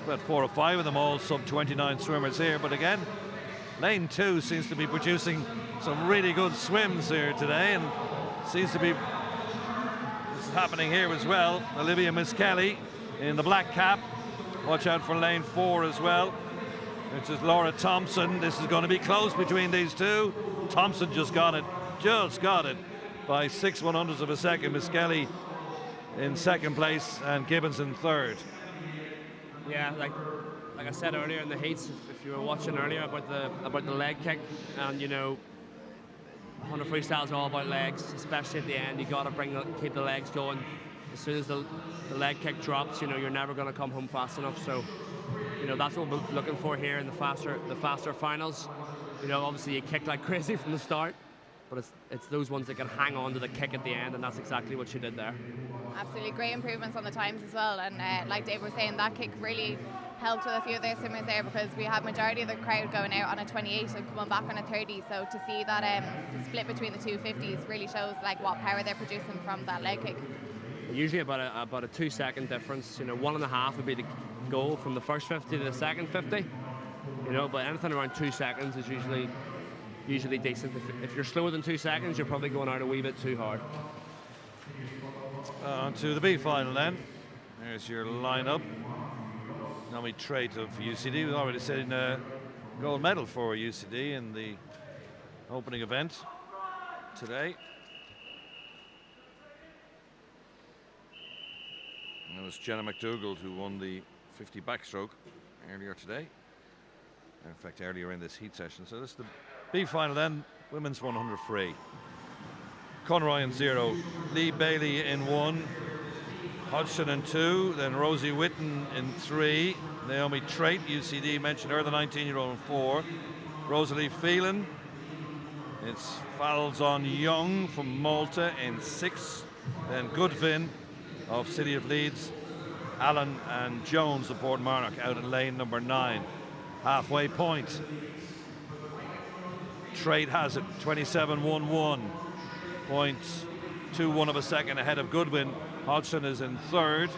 About 4 or 5 of them all sub 29 swimmers here, but again, lane 2 seems to be producing some really good swims here today, and seems to be happening here as well. Olivia Miskelly in the black cap. Watch out for lane 4 as well, which is Laura Thompson. This is going to be close between these two. Thompson just got it by 6/100ths of a second. Miskelly in 2nd place and Gibbons in 3rd. Yeah, like I said earlier in the heats, if you were watching earlier about the leg kick, and you know, 100 freestyle is all about legs, especially at the end. You got to keep the legs going. As soon as the leg kick drops, you know, you're never going to come home fast enough. So, you know, that's what we're looking for here in the faster finals. You know, obviously you kick like crazy from the start, but it's those ones that can hang on to the kick at the end, and that's exactly what she did there. Absolutely, great improvements on the times as well. And like Dave was saying, that kick really helped with a few of their swimmers there, because we had majority of the crowd going out on a 28 and coming back on a 30. So to see that split between the two 50s really shows like what power they're producing from that leg kick. Usually about a 2-second difference. You know, 1.5 would be the goal from the first 50 to the second 50. You know, but anything around 2 seconds is usually decent. If you're slower than 2 seconds, you're probably going out a wee bit too hard. On to the B final then. There's your lineup. Naomi Trait of UCD. We already said gold medal for UCD in the opening event today. And it was Jenna McDougall who won the 50 backstroke earlier today. In fact, earlier in this heat session. So this is the B final then, women's 100 free. Conroy in 0, Lee Bailey in 1, Hodgson in 2, then Rosie Witten in 3, Naomi Trait, UCD, mentioned her, the 19-year-old in 4, Rosalie Phelan. It's Fowles on Young from Malta in 6, then Goodvin of City of Leeds, Allen and Jones of Portmarnock out in lane number 9. Halfway point. Trait has it 27.11. 0.21 of a second ahead of Goodwin. Hodgson is in 3rd.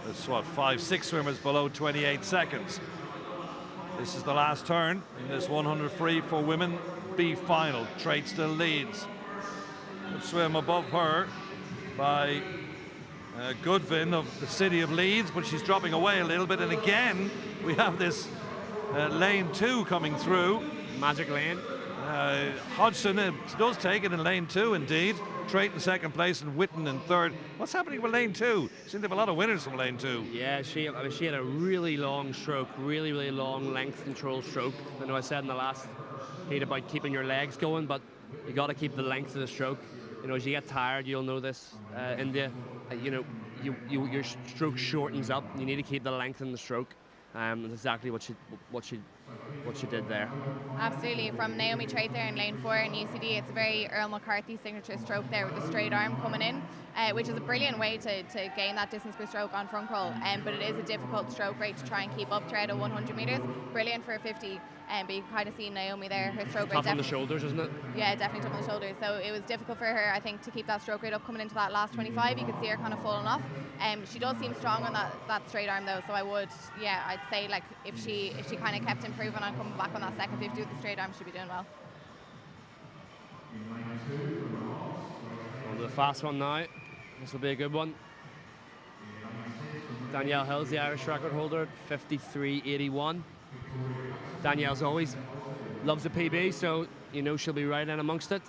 That's what, 5-6 swimmers below 28 seconds. This is the last turn in this 100 free for women B final. Trait still leads. Good swim above her by Goodwin of the City of Leeds, but she's dropping away a little bit. And again, we have this lane 2 coming through. Magic lane. Hodgson does take it in lane 2 indeed. Trait in 2nd place and Witten in 3rd. What's happening with lane 2? Seem to have a lot of winners from lane 2. Yeah, she had a really long stroke, really long length control stroke. I know I said in the last heat about keeping your legs going, but you got to keep the length of the stroke. You know, as you get tired, you'll know this, India, you know, your stroke shortens up. You need to keep the length in the stroke. That's exactly what she did there. Absolutely. From Naomi Trait there in lane 4 in UCD, it's a very Earl McCarthy signature stroke there with the straight arm coming in, which is a brilliant way to gain that distance per stroke on front crawl. But it is a difficult stroke rate to try and keep up throughout a 100 metres. Brilliant for a 50. But you can kind of see Naomi there, her stroke rate. Tough on the shoulders, isn't it? Yeah, definitely tough on the shoulders. So it was difficult for her, I think, to keep that stroke rate up coming into that last 25. You could see her kind of falling off. She does seem strong on that straight arm though. So I'd say like if she kind of kept improving on coming back on that second 50 with the straight arm, she'd be doing well. On to the fast one now. This will be a good one. Danielle Hill's the Irish record holder, 53.81. Danielle's always loves the PB, so you know she'll be right in amongst it.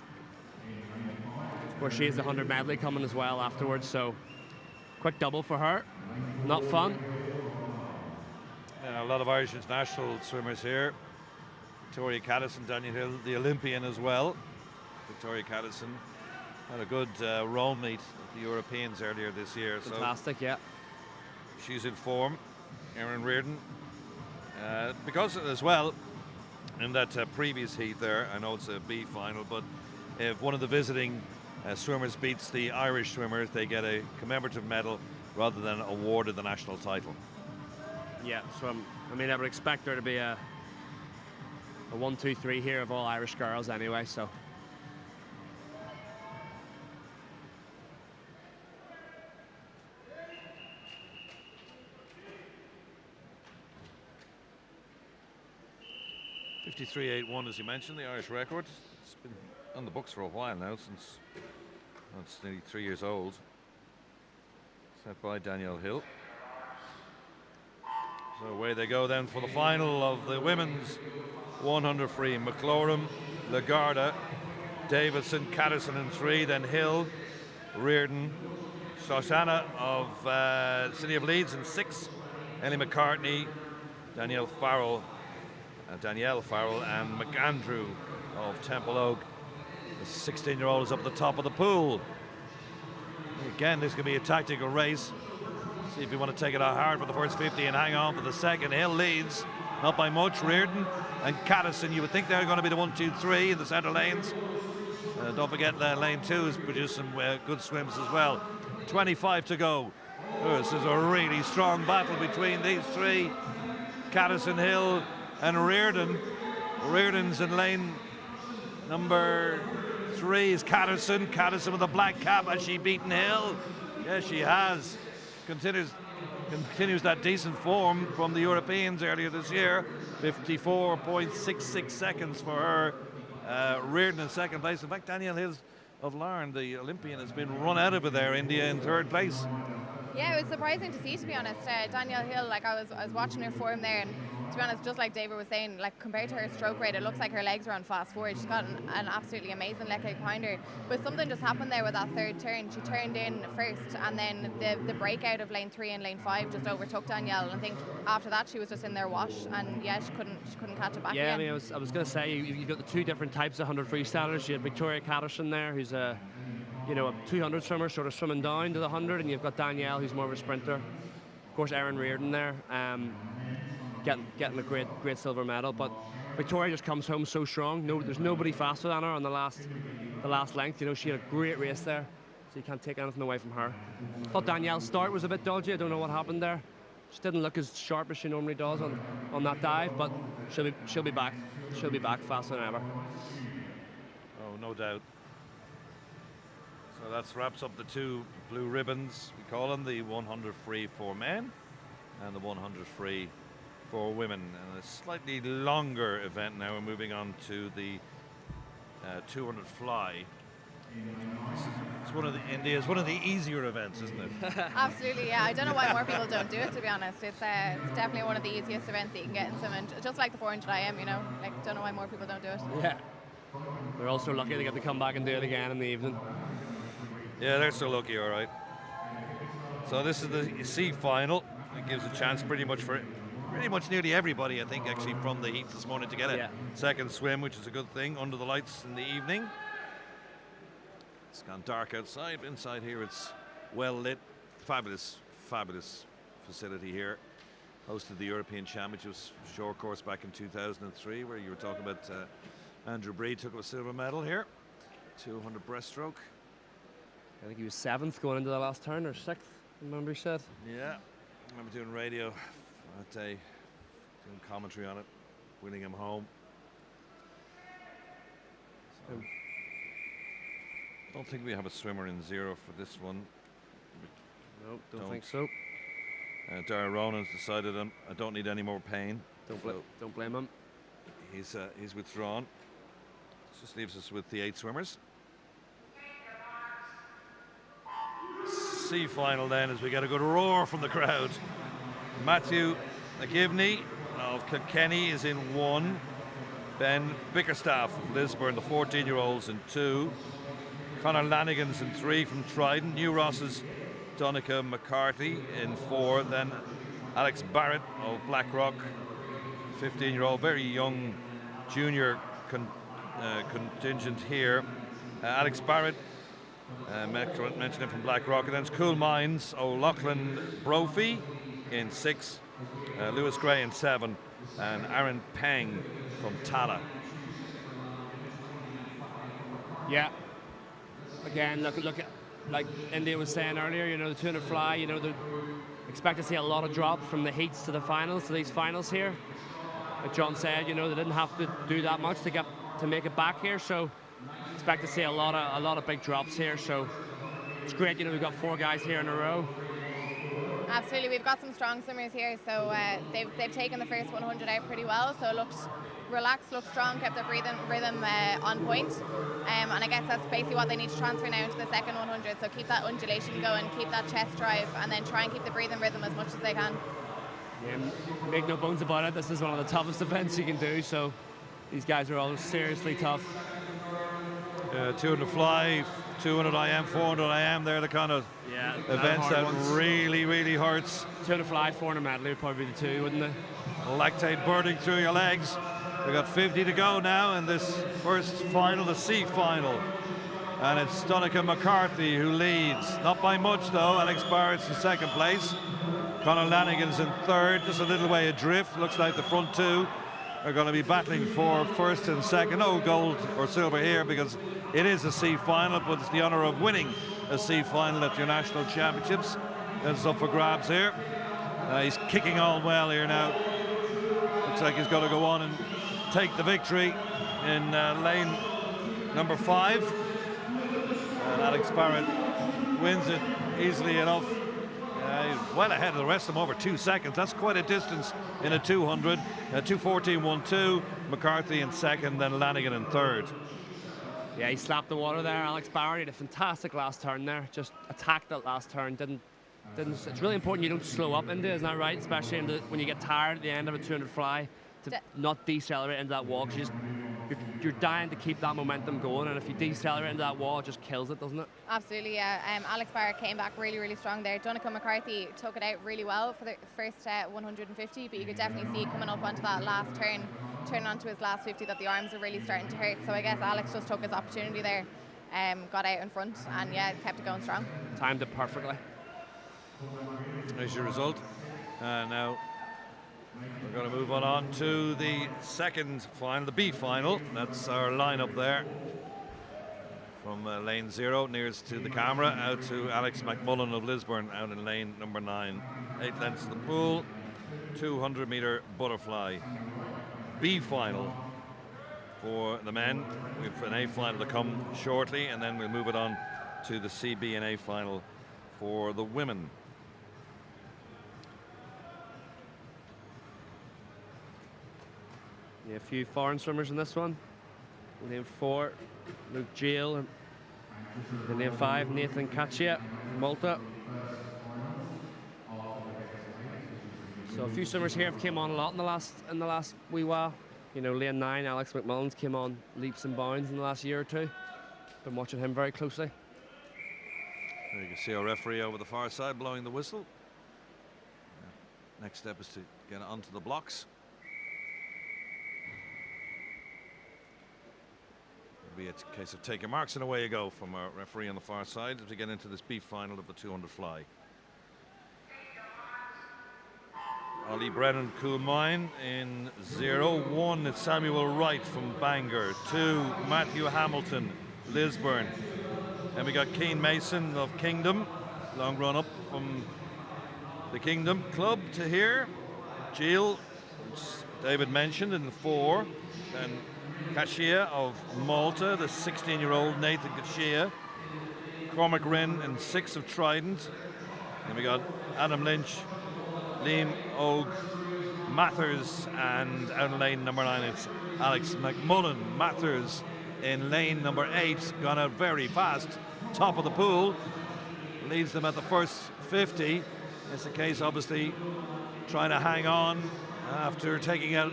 Of course, she has the 100 medley coming as well afterwards, so quick double for her. Not fun. A lot of Irish international swimmers here. Victoria Caddison, Daniel Hill, the Olympian as well. Victoria Caddison had a good roam meet at the Europeans earlier this year. Fantastic, so yeah. She's in form. Erin Reardon. Because as well, in that previous heat there, I know it's a B final, but if one of the visiting swimmers beats the Irish swimmers, they get a commemorative medal rather than awarded the national title. Yeah, so I mean, I would expect there to be a 1, 2, 3 here of all Irish girls anyway, so. .53.81, as you mentioned, the Irish record. It's been on the books for a while now, since it's nearly 3 years old. Set by Danielle Hill. So away they go then for the final of the women's 100 free. McLaurin, Lagarda, Davidson, Caddison in 3, then Hill, Reardon, Shoshana of City of Leeds in 6, Ellie McCartney, Danielle Farrell, and McAndrew of Temple Oak. The 16-year-old is up at the top of the pool. Again, this could be a tactical race. See if you want to take it out hard for the first 50 and hang on for the second. Hill leads, not by much. Reardon and Caddison, you would think they're going to be the 1, 2, 3 in the centre lanes. Don't forget lane 2 has produced some good swims as well. 25 to go. This is a really strong battle between these three. Caddison, Hill and Reardon. Reardon's in lane number 3 is Caddison. Caddison with a black cap. Has she beaten Hill? Yes, she has. Continues that decent form from the Europeans earlier this year. 54.66 seconds for her. Reardon in 2nd place. In fact, Danielle Hill of Larne, the Olympian, has been run out of it there. India in 3rd place. Yeah, it was surprising to see, to be honest. Danielle Hill, like I was watching her form there, and to be honest, just like David was saying, like compared to her stroke rate, it looks like her legs are on fast forward. She's got an absolutely amazing leg kick behind her. But something just happened there with that third turn. She turned in first, and then the breakout of lane 3 and lane 5 just overtook Danielle. And I think after that she was just in their wash, and yeah, she couldn't catch it back. Yeah, again. I mean, I was going to say you've got the two different types of 100 freestylers. You have Victoria Catterson there, who's a 200 swimmer, sort of swimming down to the 100, and you've got Danielle, who's more of a sprinter. Of course, Erin Reardon there, getting a great silver medal. But Victoria just comes home so strong. There's nobody faster than her on the last length. She had a great race there, so you can't take anything away from her. I thought Danielle's start was a bit dodgy. I don't know what happened there. She didn't look as sharp as she normally does on that dive, but she'll be back. She'll be back faster than ever. Oh, no doubt. So that wraps up the two blue ribbons. We call them the 100 free for men and the 100 free for women. And a slightly longer event now. We're moving on to the 200 fly. It's one of the easier events, isn't it? Absolutely, yeah. I don't know why more people don't do it, to be honest. It's definitely one of the easiest events that you can get in swimming. Just like the 400 IM, like don't know why more people don't do it. Yeah. They're also lucky they get to come back and do it again in the evening. Yeah, they're so lucky, all right. So this is the C final. It gives a chance pretty much nearly everybody, I think, actually, from the heats this morning to get a second swim, which is a good thing, under the lights in the evening. It's gone dark outside. Inside here, it's well lit. Fabulous facility here. Hosted the European Championships short course back in 2003, where you were talking about Andrew Breed took up a silver medal here. 200 breaststroke. I think he was 7th going into the last turn, or 6th, I remember he said. Yeah, I remember doing radio that day, doing commentary on it, winning him home. So, don't think we have a swimmer in zero for this one. No, don't think so. Dara Ronan's decided I don't need any more pain. Don't blame him. He's withdrawn. This just leaves us with the 8 swimmers. C final then, as we get a good roar from the crowd. Matthew McGivney of Kilkenny is in 1. Ben Bickerstaff of Lisburn, the 14-year-olds, in 2. Conor Lanigan's in 3 from Trident. New Ross's Donica McCarthy in 4. Then Alex Barrett of Blackrock, 15-year-old, very young junior contingent here. Alex Barrett, mentioned him from Blackrock. And then it's Cool Minds, O'Loughlin Brophy in 6. Lewis Gray in 7. And Aaron Peng from Tala. Yeah. Again, look at, like India was saying earlier, the 200 fly, they expect to see a lot of drops from the heats to the finals, to these finals here. Like John said, they didn't have to do that much to make it back here, so expect to see a lot of big drops here. So it's great, we've got 4 guys here in a row. Absolutely, we've got some strong swimmers here, so they've taken the first 100 out pretty well, so it looked relaxed, looked strong, kept their rhythm on point, and I guess that's basically what they need to transfer now into the second 100, so keep that undulation going, keep that chest drive, and then try and keep the breathing rhythm as much as they can. Yeah, make no bones about it, this is one of the toughest events you can do, so these guys are all seriously tough. 200 fly, 200 IM, 400 IM, they're the kind of events that really, really hurts. 200 fly, 400 medley would probably be the 2, wouldn't they? Lactate burning through your legs. We've got 50 to go now in this first final, the C final. And it's Donica McCarthy who leads. Not by much though. Alex Barrett's in 2nd place. Conor Lanigan's in 3rd, just a little way adrift. Looks like the front 2 are going to be battling for 1st and 2nd. No gold or silver here because it is a C final, but it's the honour of winning a C final at your national championships. That's up for grabs here. He's kicking on well here now. Looks like he's got to go on and take the victory in lane number 5. And Alex Barrett wins it easily enough. He's well ahead of the rest of them, over 2 seconds. That's quite a distance in a 200. 2:14.12. McCarthy in 2nd, then Lanigan in 3rd. Yeah, he slapped the water there. Alex Barrett had a fantastic last turn there. Just attacked that last turn. Didn't It's really important you don't slow up into it, isn't that right? Especially when you get tired at the end of a 200 fly, to not decelerate into that wall, because you're dying to keep that momentum going, and if you decelerate into that wall, it just kills it, doesn't it? Absolutely, yeah. Alex Barrett came back really, really strong there. Donegal McCarthy took it out really well for the first 150, but you could definitely see coming up onto that last turn, turning onto his last 50, that the arms are really starting to hurt. So I guess Alex just took his opportunity there, got out in front, and yeah, kept it going strong. Timed it perfectly. There's your result. Now we're going to move on to the second final, the B final. That's our lineup there. From lane 0, nearest to the camera, out to Alex McMullen of Lisburn, out in lane number 9. 8 lengths of the pool, 200-meter butterfly. B final for the men. We've an A final to come shortly, and then we'll move it on to the CB and A final for the women. Yeah, a few foreign swimmers in this one. Lane 4, Luke Jale, and in lane 5, Nathan Kachia, Malta. So a few swimmers here have came on a lot in the last wee while. You know, lane 9, Alex McMullen's came on leaps and bounds in the last year or two. Been watching him very closely. There you can see our referee over the far side blowing the whistle. Next step is to get onto the blocks. It'll be a case of take your marks, and away you go from our referee on the far side to get into this B final of the 200 fly. Ollie Brennan, Coolmine in 0. 1, it's Samuel Wright from Bangor. 2, Matthew Hamilton, Lisburn. Then we got Keane Mason of Kingdom, long run up from the Kingdom Club to here. Jill, David mentioned, in the 4. Then Kashia of Malta, the 16-year-old Nathan Kashia. Cormac Rinn in 6 of Trident. Then we got Adam Lynch, Liam Og, Mathers, and out in lane number 9 it's Alex McMullen. Mathers in lane number 8, gone out very fast, top of the pool, leads them at the first 50. It's a case, obviously, trying to hang on after taking out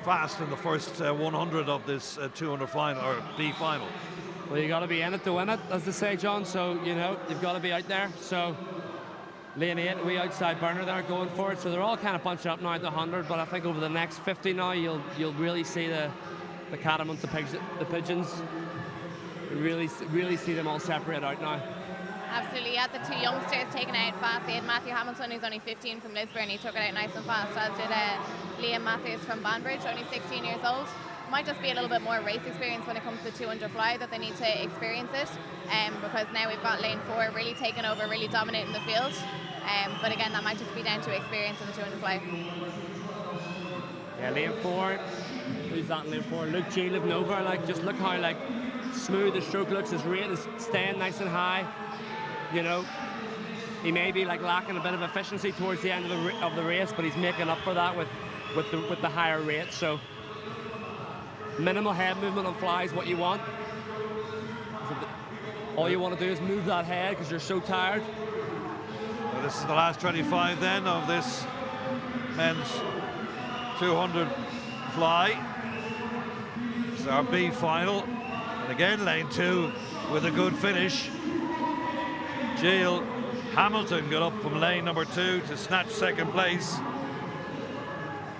fast in the first 100 of this 200 final, or B final. Well, you got to be in it to win it, as they say, John. So you know you've got to be out there. So lane 8, we outside burner there going for it. So they're all kind of bunching up now at the 100. But I think over the next 50 now, you'll really see the catamounts, the pigeons. You really see them all separate out now. Absolutely, yeah, the 2 youngsters taking it out fast. They had Matthew Hamilton, who's only 15 from Lisburn. He took it out nice and fast, as did Liam Matthews from Banbridge, only 16 years old. Might just be a little bit more race experience when it comes to the 200 fly that they need to experience it, because now we've got lane 4 really taking over, really dominating the field. But again, that might just be down to experience in the 200 fly. Yeah, lane 4. Who's that in lane 4? Luke Jale of Nova. Like, just look how smooth the stroke looks. His rate is staying nice and high. You know, he may be lacking a bit of efficiency towards the end of the race, but he's making up for that with the higher rate. So minimal head movement on fly is what you want. All you want to do is move that head because you're so tired. Well, this is the last 25 then of this men's 200 fly. It's our B final, and again lane 2 with a good finish. Jill Hamilton got up from lane number 2 to snatch second place.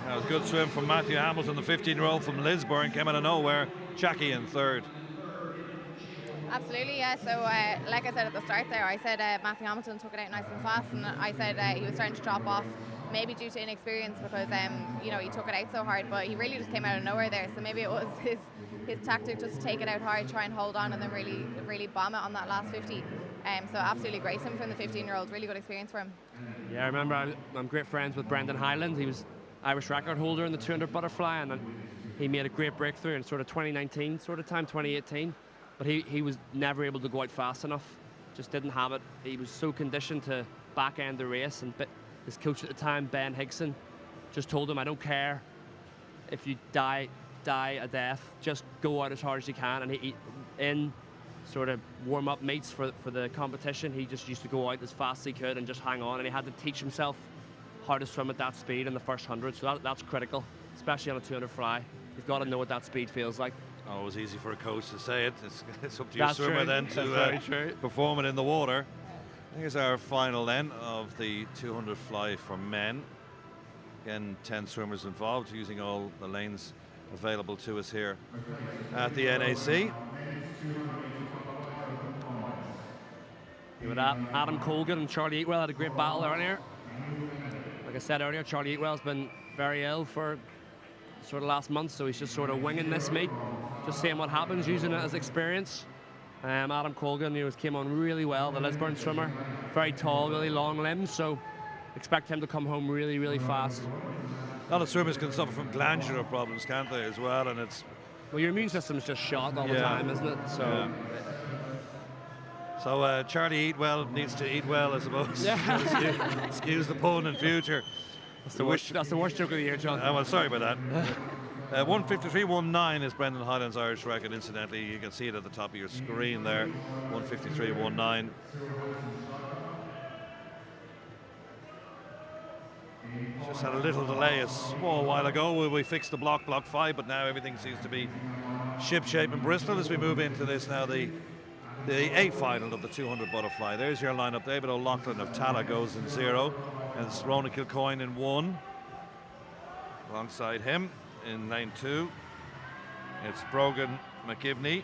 That was a good swim from Matthew Hamilton, the 15-year-old from Lisburn, came out of nowhere. Jackie in 3rd. Absolutely, yeah. So, like I said at the start there, I said Matthew Hamilton took it out nice and fast, and I said he was starting to drop off, maybe due to inexperience, because you know, he took it out so hard, but he really just came out of nowhere there. So maybe it was his tactic just to take it out hard, try and hold on, and then really bomb it on that last 50. So absolutely great swim from the 15-year-old, really good experience for him. Yeah, I remember I'm great friends with Brendan Hyland. He was Irish record holder in the 200 butterfly, and then he made a great breakthrough in sort of 2019 sort of time, 2018. But he was never able to go out fast enough. Just didn't have it. He was so conditioned to back end the race, and his coach at the time, Ben Higson, just told him, I don't care if you die a death, just go out as hard as you can. And he in sort of warm-up meets for the competition. He just used to go out as fast as he could and just hang on, and he had to teach himself how to swim at that speed in the first 100, so that's critical, especially on a 200 fly. You've got to know what that speed feels like. Always easy for a coach to say it. It's up to your That's swimmer true. then That's to perform it in the water. Here's our final then of the 200 fly for men. Again, 10 swimmers involved, using all the lanes available to us here at the NAC. With that, Adam Colgan and Charlie Eatwell had a great battle earlier. Like I said earlier, Charlie Eatwell's been very ill for sort of last month, so he's just sort of winging this meet, just seeing what happens, using it as experience. Adam Colgan, came on really well, the Lisburn swimmer. Very tall, really long limbs, so expect him to come home really, really fast. A lot of swimmers can suffer from glandular problems, can't they, as well? And it's well, your immune system's just shot all the time, isn't it? So. So Charlie Eatwell needs to eat well, I suppose. Yeah. Excuse the pun in future. That's the worst joke of the year, John. Well, sorry about that. 153.19 is Brendan Hyland's Irish record. Incidentally, you can see it at the top of your screen there. 153.19. Just had a little delay a small while ago where we fixed the block 5, but now everything seems to be ship-shape in Bristol as we move into this now, the eighth final of the 200 butterfly. There's your lineup. David O'Loughlin of Tala goes in 0, and it's Ronan Kilcoyne in 1. Alongside him in lane 2, it's Brogan McGivney,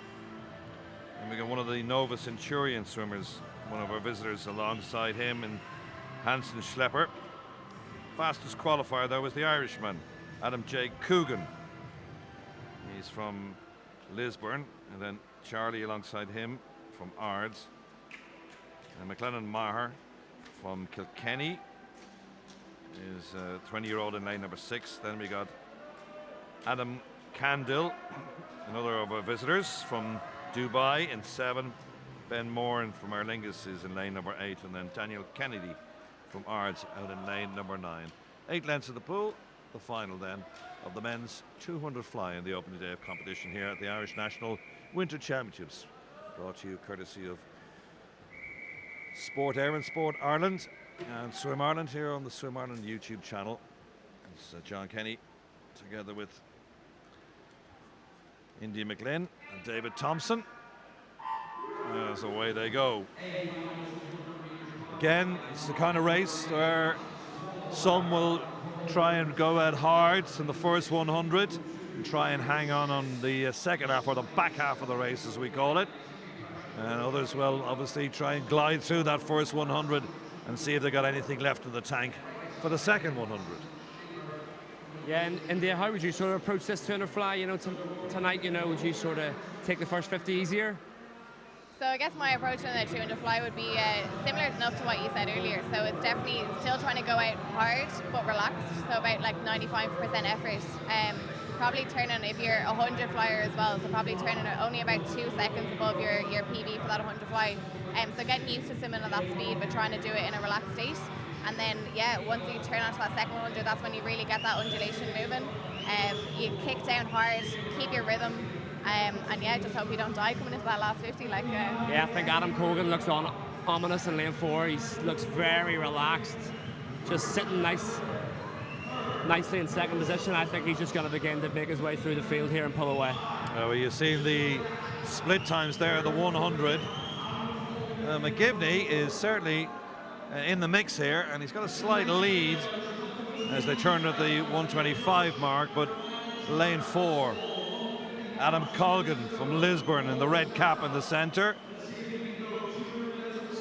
and we got one of the Nova Centurion swimmers, one of our visitors, alongside him, and Hansen Schlepper. Fastest qualifier though was the Irishman, Adam J. Coogan. He's from Lisburn, and then Charlie alongside him from Ards, and McLennan Maher from Kilkenny is a 20-year-old in lane number 6. Then we got Adam Candil, another of our visitors from Dubai, in 7. Ben Moran from Aer Lingus is in lane number 8, and then Daniel Kennedy from Ards out in lane number 9. 8 lengths of the pool, the final then of the men's 200 fly in the opening day of competition here at the Irish National Winter Championships, brought to you courtesy of Sport Air and Sport Ireland and Swim Ireland here on the Swim Ireland YouTube channel. It's John Kenny together with Indy McLean and David Thompson as away they go. Again, it's the kind of race where some will try and go out hard in the first 100 and try and hang on the second half, or the back half of the race as we call it, and others will obviously try and glide through that first 100 and see if they got anything left in the tank for the second 100. Yeah, and India, how would you sort of approach this 200 fly, tonight, would you sort of take the first 50 easier? So I guess my approach on the 200 fly would be similar enough to what you said earlier. So it's definitely still trying to go out hard but relaxed. So about like 95% effort. Probably turning, if you're a 100 flyer as well, so probably turning it only about 2 seconds above your PB for that 100 fly. So getting used to swimming at that speed but trying to do it in a relaxed state. And then, once you turn onto that second 100, that's when you really get that undulation moving. You kick down hard, keep your rhythm. And just hope you don't die coming into that last 50. I think Adam Colgan looks ominous in lane 4. He looks very relaxed, just sitting nicely in second position. I think he's just going to begin to make his way through the field here and pull away. Well, you see the split times there, the 100. McGivney is certainly in the mix here, and he's got a slight lead as they turn at the 125 mark, but lane 4. Adam Colgan from Lisburn in the red cap in the centre.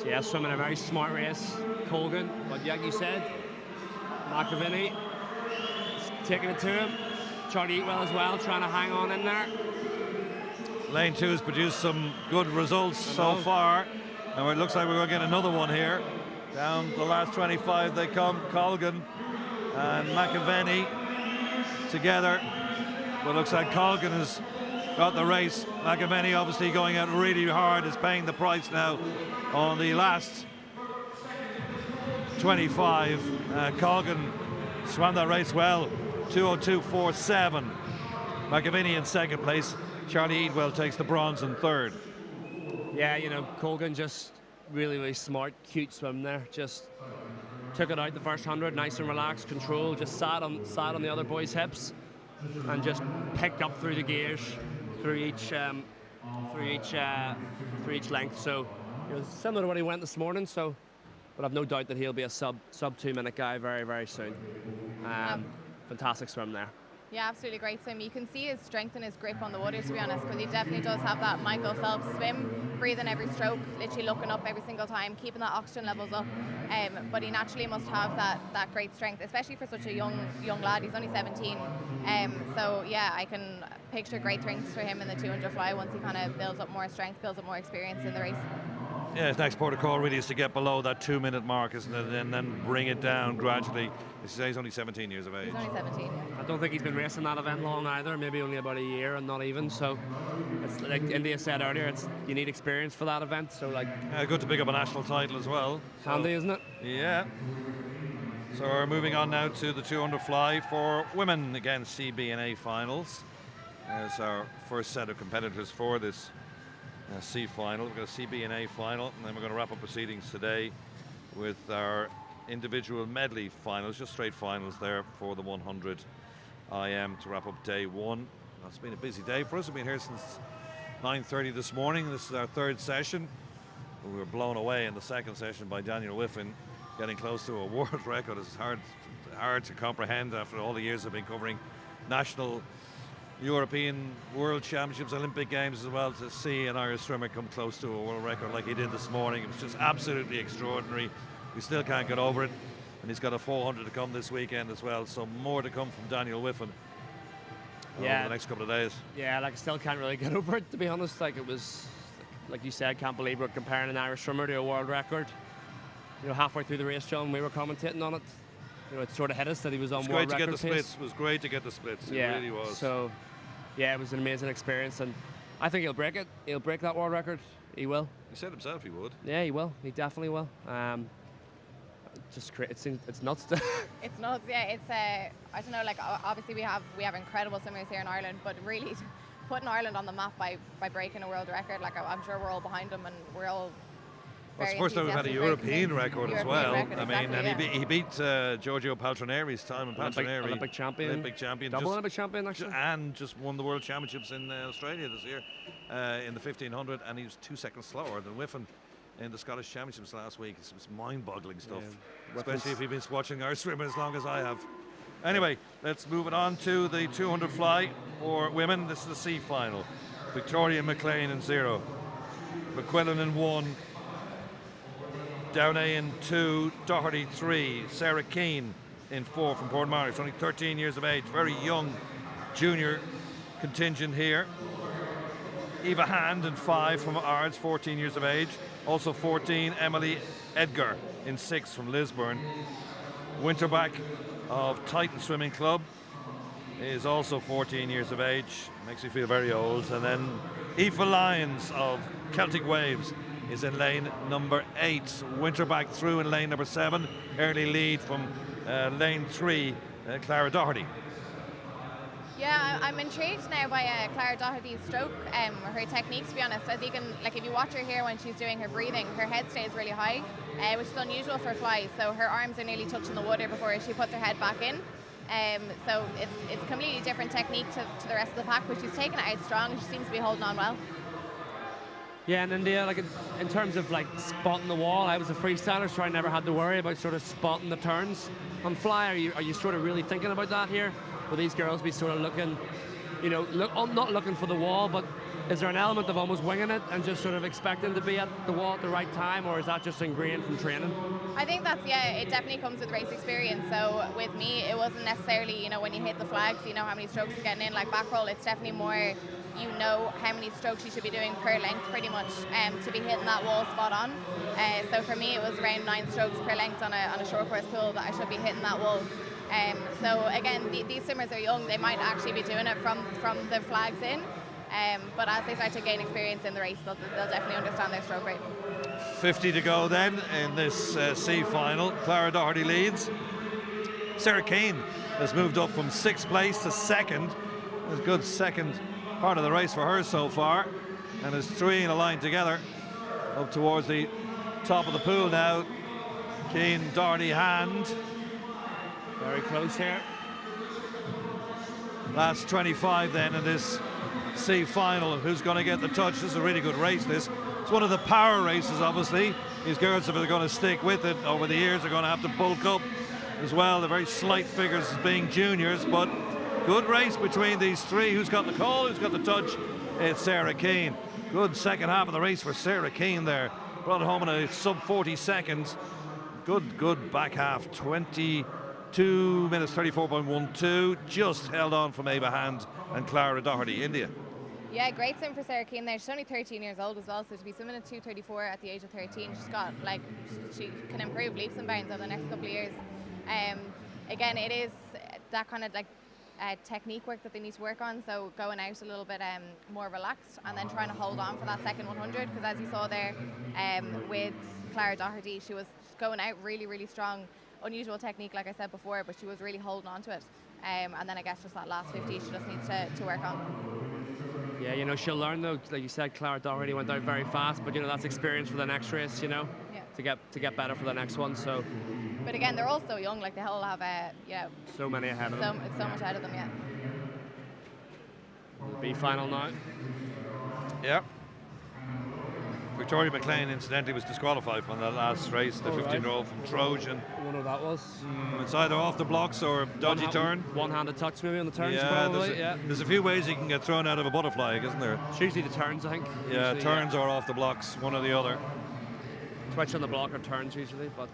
Yeah, swimming a very smart race, Colgan. But like you said, McAviney taking it to him. Charlie Eatwell as well, trying to hang on in there. Lane 2 has produced some good results so far, and it looks like we're going to get another one here. Down the last 25 they come, Colgan and McAviney together. But it looks like Colgan has got the race. McAviney obviously going out really hard, is paying the price now on the last 25. Colgan swam that race well, 2:02.47. McAviney in second place. Charlie Eatwell takes the bronze in third. Yeah, you know, Colgan just really smart, cute swim there. Just took it out the first 100, nice and relaxed, control. Just sat on the other boy's hips, and just picked up through the gears, through each length. So, you know, similar to what he went this morning. So, but I've no doubt that he'll be a sub 2 minute guy very soon. Fantastic swim there. Yeah, absolutely great swim. You can see his strength and his grip on the water, to be honest, because he definitely does have that Michael Phelps swim, breathing every stroke, literally looking up every single time, keeping that oxygen levels up. But he naturally must have that great strength, especially for such a young lad. He's only 17. So yeah, I can picture great things for him in the 200 fly once he kind of builds up more strength, builds up more experience in the race. Yeah, his next port of call really is to get below that 2 minute mark, isn't it? And then bring it down gradually. He's only 17 years of age. He's only 17, yeah. I don't think he's been racing that event long either, maybe only about a year and not even. So, it's like India said earlier, you need experience for that event. So, like, good to pick up a national title as well. So, handy, isn't it? Yeah. So we're moving on now to the 200 fly for women. Again, CB&A finals. There's our first set of competitors for this C final. We've got a CB&A final, and then we're going to wrap up proceedings today with our individual medley finals, just straight finals there for the 100 IM to wrap up day one. It's been a busy day for us. We've been here since 9:30 this morning. This is our third session. We were blown away in the second session by Daniel Whiffen, getting close to a world record. It's hard to comprehend after all the years I've been covering national, European, World Championships, Olympic Games as well, to see an Irish swimmer come close to a world record like he did this morning. It was just absolutely extraordinary. We still can't get over it, and he's got a 400 to come this weekend as well, so more to come from Daniel Whiffen over the next couple of days. Yeah, like I still can't really get over it, to be honest. Like, it was, like you said, can't believe we're comparing an Irish swimmer to a world record. You know, halfway through the race, John, we were commentating on it. You know, it sort of hit us that he was on world record pace. It was great to get the splits. Yeah, it really was. So, yeah, it was an amazing experience, and I think he'll break it. He'll break that world record. He will. He said himself he would. Yeah, he will. He definitely will. It's nuts. It's nuts. Yeah, it's I don't know. Like, obviously we have incredible swimmers here in Ireland, but really putting Ireland on the map by breaking a world record, like, I'm sure we're all behind him, and we're all. Well, it's the first time we've had a European record as well. Record, he beat Giorgio Paltrinieri's time in Paltrinieri. Olympic champion. Double Olympic champion, actually. And just won the World Championships in Australia this year in the 1500, and he was 2 seconds slower than Whiffen in the Scottish Championships last week. It's mind-boggling stuff, especially if you've been watching our swimmer as long as I have. Anyway, let's move it on to the 200 fly for women. This is the C final. Victoria McLean in 0. McQuillan in 1. Downey in 2, Doherty 3, Sarah Keane in 4 from Portmarnock. She's only 13 years of age, very young junior contingent here. Eva Hand in 5 from Ards, 14 years of age. Also 14, Emily Edgar in 6 from Lisburn. Winterback of Titan Swimming Club is also 14 years of age. Makes me feel very old. And then Aoife Lyons of Celtic Waves is in lane number 8. Winterback through in lane number 7. Early lead from lane 3, Clara Doherty. Yeah, I'm intrigued now by Clara Doherty's stroke, her technique, to be honest. As you can, like, if you watch her here when she's doing her breathing, her head stays really high, which is unusual for flies. So her arms are nearly touching the water before she puts her head back in. So it's completely different technique to the rest of the pack, but she's taking it out strong and she seems to be holding on well. Yeah, in India, like, in terms of like spotting the wall, I was a freestyler, so I never had to worry about sort of spotting the turns. On fly, are you sort of really thinking about that here? Will these girls be sort of looking, you know, not looking for the wall, but is there an element of almost winging it and just sort of expecting to be at the wall at the right time, or is that just ingrained from training? I think that's, yeah, it definitely comes with race experience. So with me, it wasn't necessarily, you know, when you hit the flags, you know how many strokes you're getting in, like back roll, it's definitely more, you know how many strokes you should be doing per length pretty much to be hitting that wall spot on. So for me, it was around 9 strokes per length on a short course pool that I should be hitting that wall. So again, these swimmers are young, they might actually be doing it from the flags in. But as they start to gain experience in the race, they'll definitely understand their stroke rate. 50 to go then in this C final. Clara Doherty leads. Sarah Keane has moved up from 6th place to 2nd. It's a good second part of the race for her so far, and is 3 in a line together. up towards the top of the pool now. Keane, Doherty, hand. Very close here. Last 25 then in this C final. Who's going to get the touch? This is a really good race, this. It's one of the power races, obviously. These girls, if they're going to stick with it over the years, are going to have to bulk up as well. They're very slight figures as being juniors, but good race between these three. Who's got the call? Who's got the touch? It's Sarah Keane. Good second half of the race for Sarah Keane there. Brought it home in a sub 40 seconds. Good back half. 22 minutes 34.12. Just held on from Ava Hand and Clara Doherty, India. Yeah, great swim for Sarah Keane there. She's only 13 years old as well, so to be swimming at 2:34 at the age of 13, she's got, like, she can improve leaps and bounds over the next couple of years. Again, it is that kind of like technique work that they need to work on, so going out a little bit more relaxed and then trying to hold on for that second 100, because as you saw there with Clara Doherty, she was going out really, really strong. Unusual technique, like I said before, but she was really holding on to it. And then I guess just that last 50 she just needs to work on. Yeah, you know, she'll learn though. Like you said, Clara Doherty went out very fast, but you know, that's experience for the next race, you know, yeah, to get better for the next one. So, but again, they're all so young, like they all have so many ahead of them. So much ahead of them, yeah. The B final now. Yeah. Victoria McLean, incidentally, was disqualified from that last race, the 15-year-old from Trojan. I wonder what that was. It's either off the blocks or a dodgy turn. One-handed touch maybe on the turns, yeah, probably. There's a few ways you can get thrown out of a butterfly, isn't there? It's usually the turns, I think. Yeah, usually, turns or off the blocks, one or the other. Switch on the block or turns usually, but...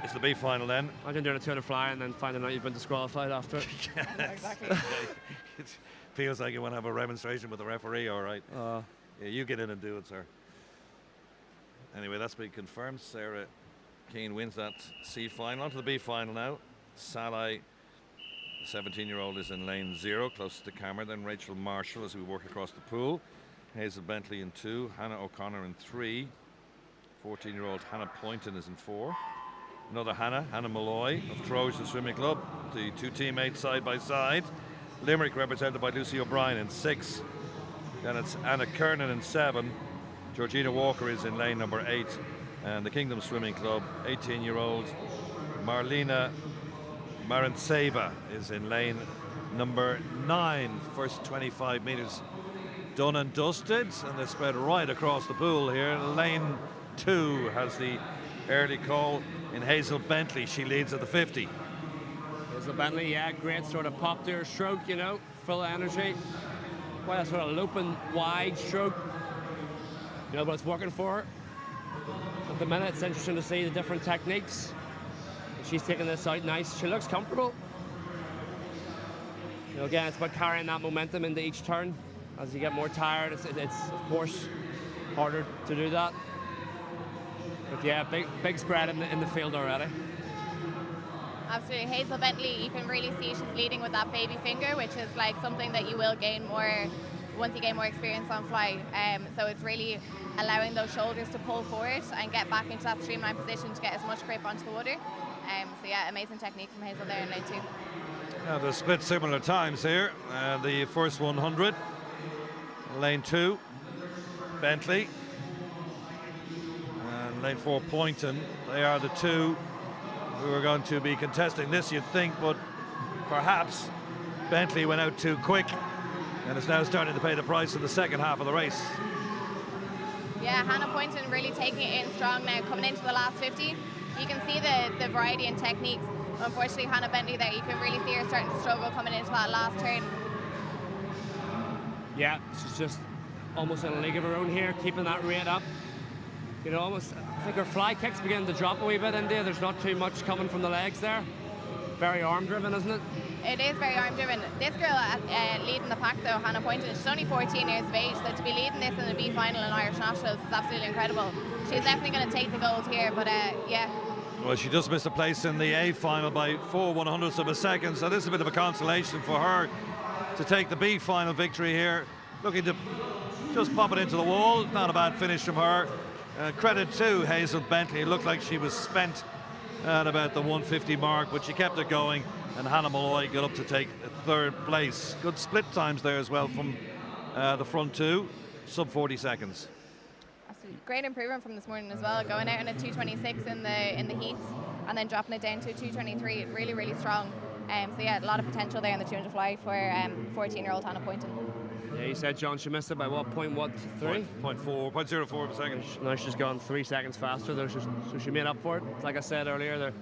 It's the B final then. Imagine doing a 200 fly and then finding out you've been disqualified after it. Yes. Exactly. It feels like you want to have a remonstration with the referee, all right. Yeah, you get in and do it, sir. Anyway, that's been confirmed. Sarah Keane wins that C final. On to the B final now. Salai, the 17-year-old, is in lane 0, closest to camera. Then Rachel Marshall as we work across the pool. Hazel Bentley in 2. Hannah O'Connor in 3. 14-year-old Hannah Poynton is in 4. Another Hannah Malloy of Trojan Swimming Club. The two teammates side by side. Limerick represented by Lucy O'Brien in 6. Then it's Anna Kernan in 7. Georgina Walker is in lane number 8, and the Kingdom Swimming Club, 18-year-old Marlena Marantseva is in lane number 9. First 25 metres done and dusted, and they spread right across the pool here. Lane 2 has the early call in Hazel Bentley. She leads at the 50. Hazel Bentley, yeah, great sort of pop to her stroke, you know, full of energy. Quite a sort of loping wide stroke. You know, but it's working for her. At the minute, it's interesting to see the different techniques. She's taking this out nice. She looks comfortable. You know, again, it's about carrying that momentum into each turn. As you get more tired, it's of course harder to do that. But yeah, big spread in the field already. Absolutely. Hazel Bentley, you can really see she's leading with that baby finger, which is like something that you will gain more once you gain more experience on fly. So it's really allowing those shoulders to pull forward and get back into that streamlined position to get as much grip onto the water. So yeah, amazing technique from Hazel there in lane 2. Now they split similar times here. The first 100, lane 2, Bentley, and lane 4, Poynton. They are the two who are going to be contesting this, you'd think, but perhaps Bentley went out too quick and is now starting to pay the price in the second half of the race. Yeah, Hannah Poynton really taking it in strong now, coming into the last 50. You can see the variety in techniques. Unfortunately, Hannah Bentley there, you can really see her starting to struggle coming into that last turn. Yeah, she's just almost in a league of her own here, keeping that rate up. You know, almost, I think her fly kick's beginning to drop a wee bit, India. There's not too much coming from the legs there. Very arm-driven, isn't it? It is very arm-driven. This girl leading the pack, though, Hannah Poynton, she's only 14 years of age, so to be leading this in the B final in Irish Nationals is absolutely incredible. She's definitely going to take the gold here, but yeah. Well, she just missed a place in the A final by 4/100ths of a second, so this is a bit of a consolation for her to take the B final victory here. Looking to just pop it into the wall. Not a bad finish from her. Credit to Hazel Bentley. It looked like she was spent at about the 150 mark, but she kept it going, and Hannah Malloy got up to take third place. Good split times there as well from the front two, sub 40 seconds. Absolutely great improvement from this morning as well. Going out in a 2:26 in the heats, and then dropping it down to a 2:23. Really, really strong. So yeah, a lot of potential there in the 200 fly for 14-year-old Hannah Poynton. Yeah, you said, John, she missed it by what, point what, 3? 0.04 of a second. Now she's gone 3 seconds faster, though, so she made up for it. Like I said earlier, there's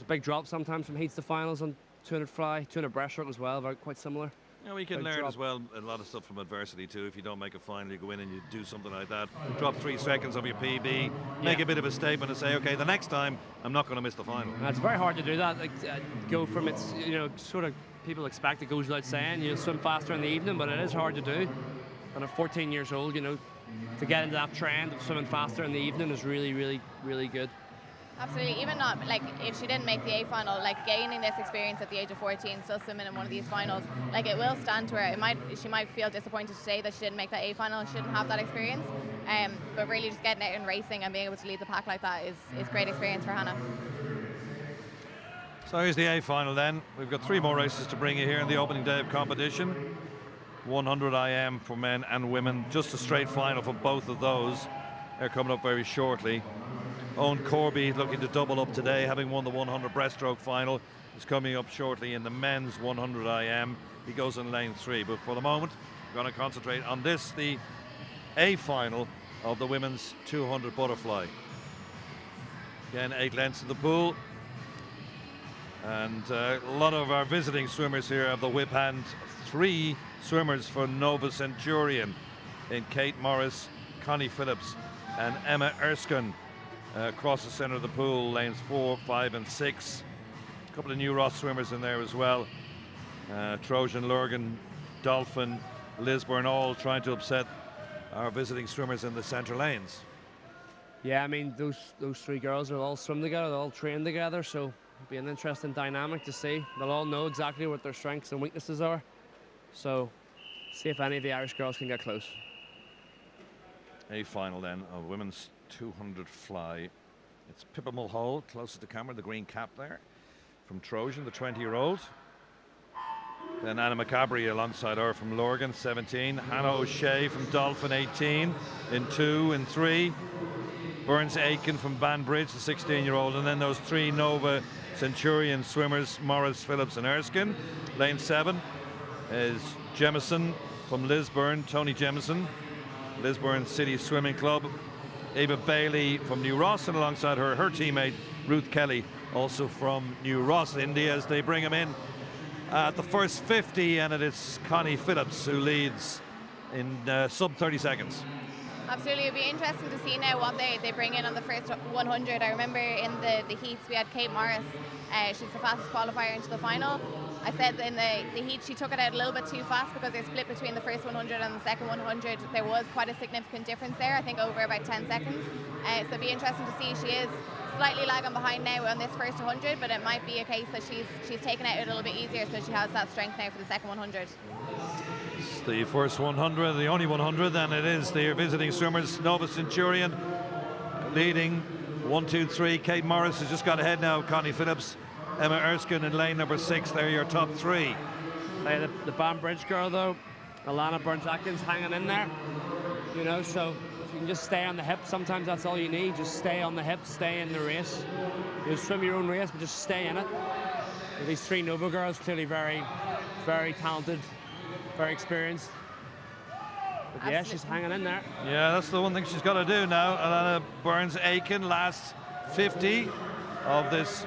a big drop sometimes from heats to finals on 200 fly, 200 breaststroke as well, very quite similar. Yeah, we can learn as well a lot of stuff from adversity too. If you don't make a final, you go in and you do something like that. Drop 3 seconds of your PB, make a bit of a statement and say, okay, the next time I'm not going to miss the final. It's very hard to do that. Like, go from it's, sort of people expect it goes without saying. You swim faster in the evening, but it is hard to do. And at 14 years old, to get into that trend of swimming faster in the evening is really, really, really good. Absolutely. Even not like if she didn't make the A final, like gaining this experience at the age of 14, still swimming in one of these finals, like it will stand to her. She might feel disappointed today that she didn't make that A final and she didn't have that experience. But really just getting out and racing and being able to lead the pack like that is great experience for Hannah. So here's the A final then. We've got 3 more races to bring you here in the opening day of competition. 100 IM for men and women. Just a straight final for both of those. They're coming up very shortly. Owen Corby looking to double up today, having won the 100 breaststroke final. Is coming up shortly in the men's 100 IM. He goes in lane 3, but for the moment we're going to concentrate on this, the A final of the women's 200 butterfly. Again, 8 lengths in the pool, and a lot of our visiting swimmers here have the whip hand. 3 swimmers for Nova Centurion in Kate Morris, Connie Phillips and Emma Erskine. Across the centre of the pool, lanes 4, 5 and 6. A couple of new Ross swimmers in there as well. Trojan, Lurgan, Dolphin, Lisburn, all trying to upset our visiting swimmers in the centre lanes. Yeah, I mean, those 3 girls will all swim together, they'll all train together, so it'll be an interesting dynamic to see. They'll all know exactly what their strengths and weaknesses are. So, see if any of the Irish girls can get close. A final then of women's 200 fly. It's Pippa Mulhall closest to camera, the green cap there from Trojan, the 20-year-old. Then Anna McCabry alongside her from Lurgan, 17. Hannah O'Shea from Dolphin, 18 in 2 and 3. Burns Aiken from Banbridge, the 16-year-old, and then those 3 Nova Centurion swimmers, Morris, Phillips and Erskine. Lane 7 is Jemison from Lisburn, Tony Jemison, Lisburn City Swimming Club. Ava Bailey from New Ross, and alongside her teammate Ruth Kelly, also from New Ross, India, as they bring him in at the first 50, and it is Connie Phillips who leads in sub 30 seconds. Absolutely, it'll be interesting to see now what they bring in on the first 100. I remember in the heats we had Kate Morris. She's the fastest qualifier into the final. I said in the heat she took it out a little bit too fast because they split between the first 100 and the second 100. There was quite a significant difference there, I think over about 10 seconds. So it'll be interesting to see. She is slightly lagging behind now on this first 100, but it might be a case that she's taken it out a little bit easier, so she has that strength now for the second 100. It's the first 100, the only 100, and it is the visiting swimmers. Nova Centurion leading 1, 2, 3. Kate Morris has just got ahead now. Connie Phillips, Emma Erskine in lane number 6. They're your top 3. The Banbridge girl though, Alana Burns-Atkins, hanging in there, so if you can just stay on the hip, sometimes that's all you need. Just stay on the hip, stay in the race. You swim your own race, but just stay in it. These 3 Nova girls, clearly very, very talented, very experienced. But yeah, she's hanging in there. Yeah, that's the one thing she's got to do now. Alana Burns-Aiken, last 50 of this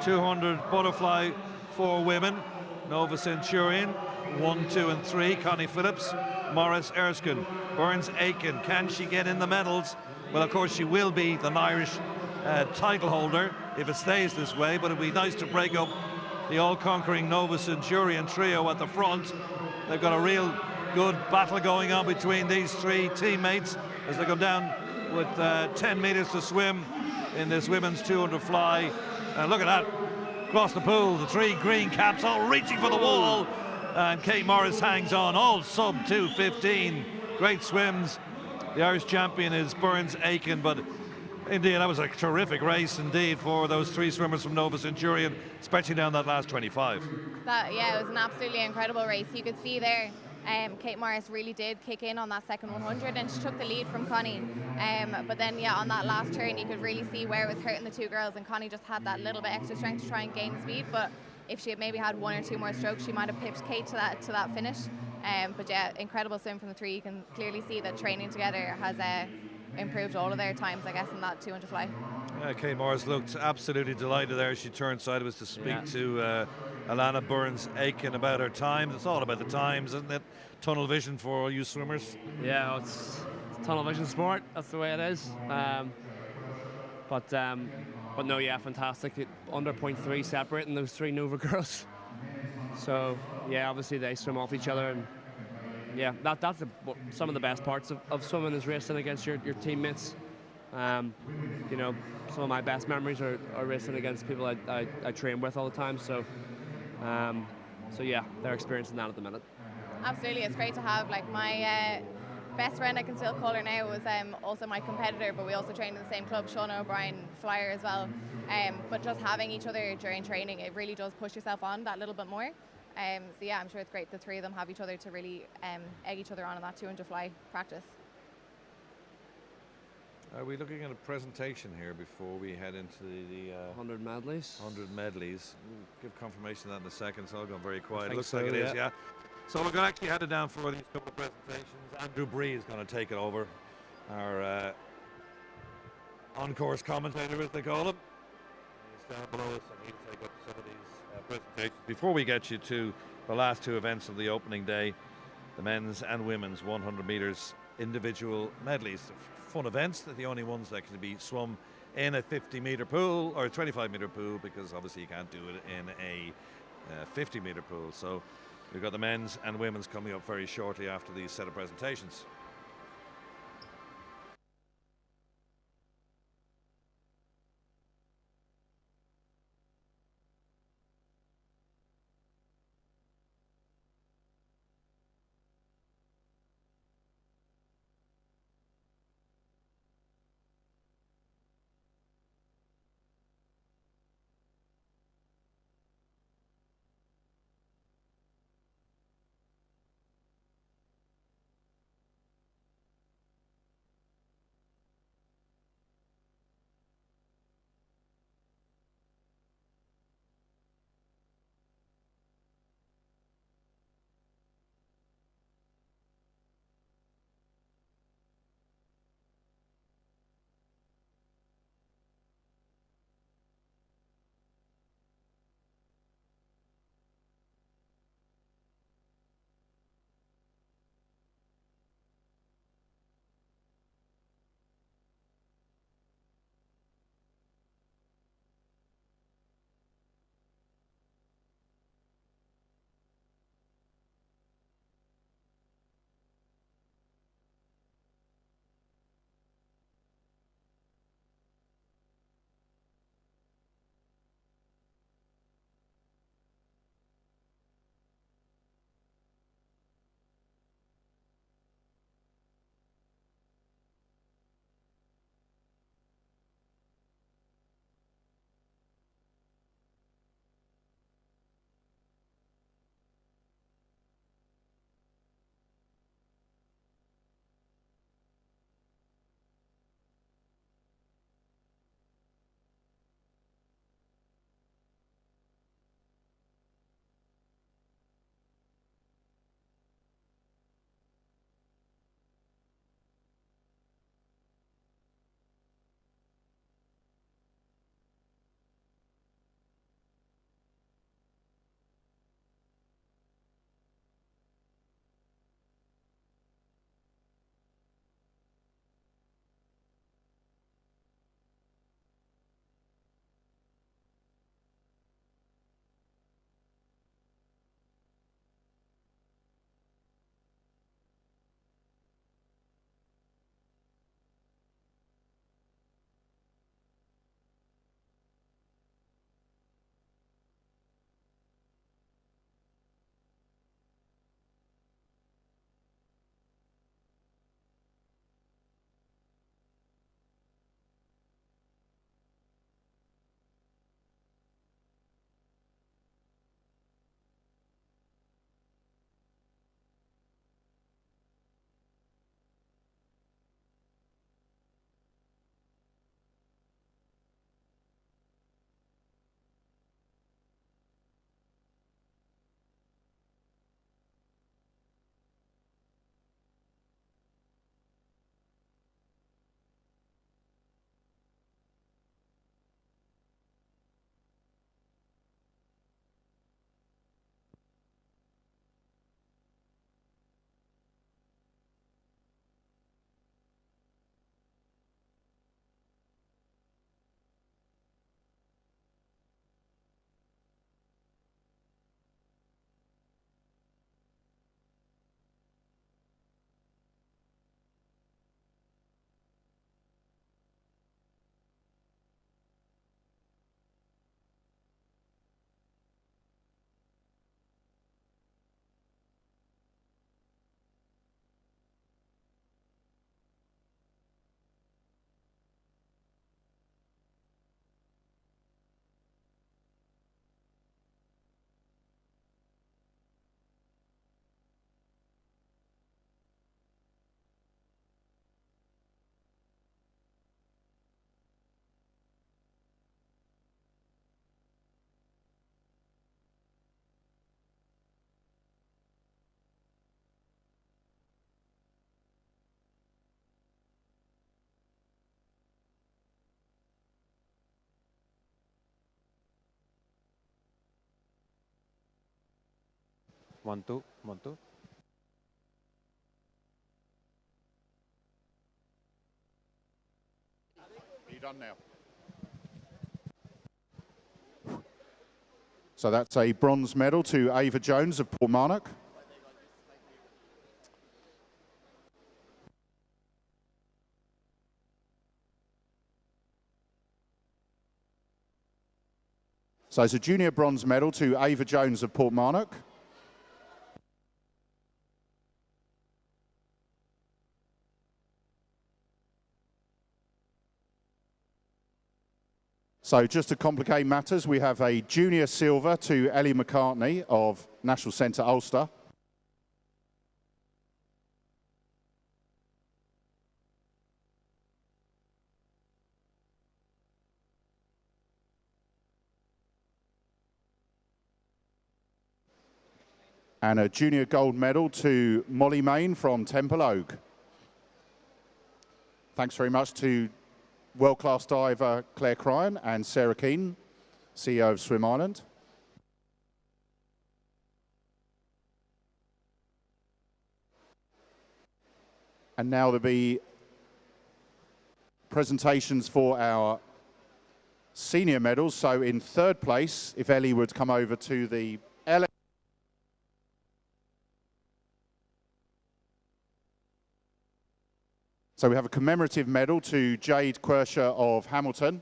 200 butterfly for women. Nova Centurion, 1, 2 and 3. Connie Phillips, Morris, Erskine, Burns-Aiken. Can she get in the medals? Well, of course she will be the Irish title holder if it stays this way, but it'd be nice to break up the all-conquering Nova Centurion trio at the front. They've got a real good battle going on between these 3 teammates as they go down with 10 meters to swim in this women's 200 fly. And look at that, across the pool, the 3 green caps all reaching for the wall, and Kate Morris hangs on, all sub 2:15. Great swims. The Irish champion is Burns-Aiken, but indeed that was a terrific race indeed for those 3 swimmers from Nova Centurion, especially down that last 25. Yeah, it was an absolutely incredible race. You could see there Kate Morris really did kick in on that second 100, and she took the lead from Connie. But then, yeah, on that last turn, you could really see where it was hurting the two girls, and Connie just had that little bit extra strength to try and gain speed. But if she had maybe had one or two more strokes, she might have pipped Kate to that finish. But yeah, incredible swim from the three. You can clearly see that training together has improved all of their times, I guess, in that 200 fly. Yeah, Kate Morris looked absolutely delighted there. She turned sideways to speak to Alana Burns-Aiken about her times. It's all about the times, isn't it? Tunnel vision for all you swimmers. Yeah, it's tunnel vision sport. That's the way it is. But no, yeah, fantastic. Under 0.3 separating those three Nova girls. So yeah, obviously they swim off each other, and yeah, that's some of the best parts of swimming, is racing against your teammates. You know, some of my best memories are racing against people I train with all the time. So yeah, they're experiencing that at the minute. Absolutely, it's great to have, like, my best friend, I can still call her now, was also my competitor, but we also trained in the same club, Shauna O'Brien, flyer as well. But just having each other during training, it really does push yourself on that little bit more. So yeah, I'm sure it's great the three of them have each other to really egg each other on in that 200 fly practice. Are we looking at a presentation here before we head into the 100 medleys? 100 medleys. We'll give confirmation of that in a second. It's all gone very quiet. It looks so, like it is, yeah. So we're going to actually head it down for these couple of presentations. Andrew Bree is going to take it over, our on-course commentator, as they call him. He's down below us, and he'll take up some of these presentations. Before we get you to the last two events of the opening day, the men's and women's 100 metres individual medleys. Fun events. They're the only ones that can be swum in a 50-metre pool or a 25-metre pool, because obviously you can't do it in a 50-metre pool. So we've got the men's and women's coming up very shortly after these set of presentations. 1, 2, 1, 2. Are you done now? So that's a bronze medal to Ava Jones of Portmarnock. So it's a junior bronze medal to Ava Jones of Portmarnock. So just to complicate matters, we have a junior silver to Ellie McCartney of National Centre Ulster. And a junior gold medal to Molly Main from Temple Oak. Thanks very much to world-class diver Claire Cryan and Sarah Keane, CEO of Swim Ireland. And now there'll be presentations for our senior medals. So in third place, if Ellie would come over to the L. So we have a commemorative medal to Jade Quersher of Hamilton.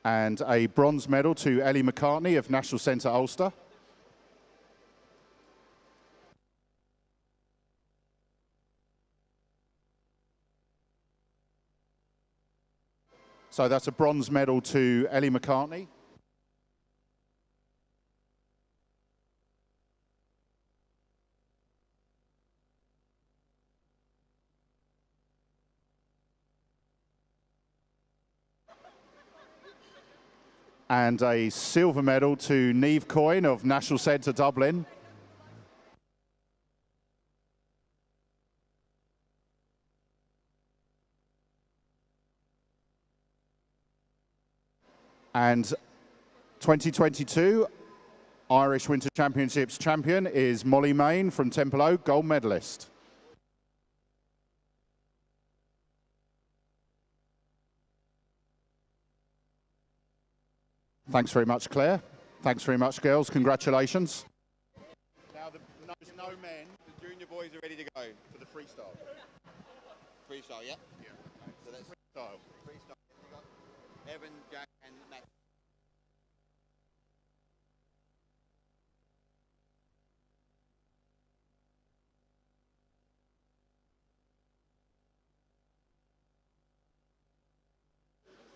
And a bronze medal to Ellie McCartney of National Centre Ulster. So that's a bronze medal to Ellie McCartney. And a silver medal to Niamh Coyne of National Centre Dublin. And 2022 Irish Winter Championships champion is Molly Main from Temple Oak, gold medalist. Thanks very much, Claire. Thanks very much, girls. Congratulations. Now, there's no men. The junior boys are ready to go for the freestyle. Freestyle, yeah? Yeah. So that's Freestyle. freestyle. We got Evan, Jack, and Matt.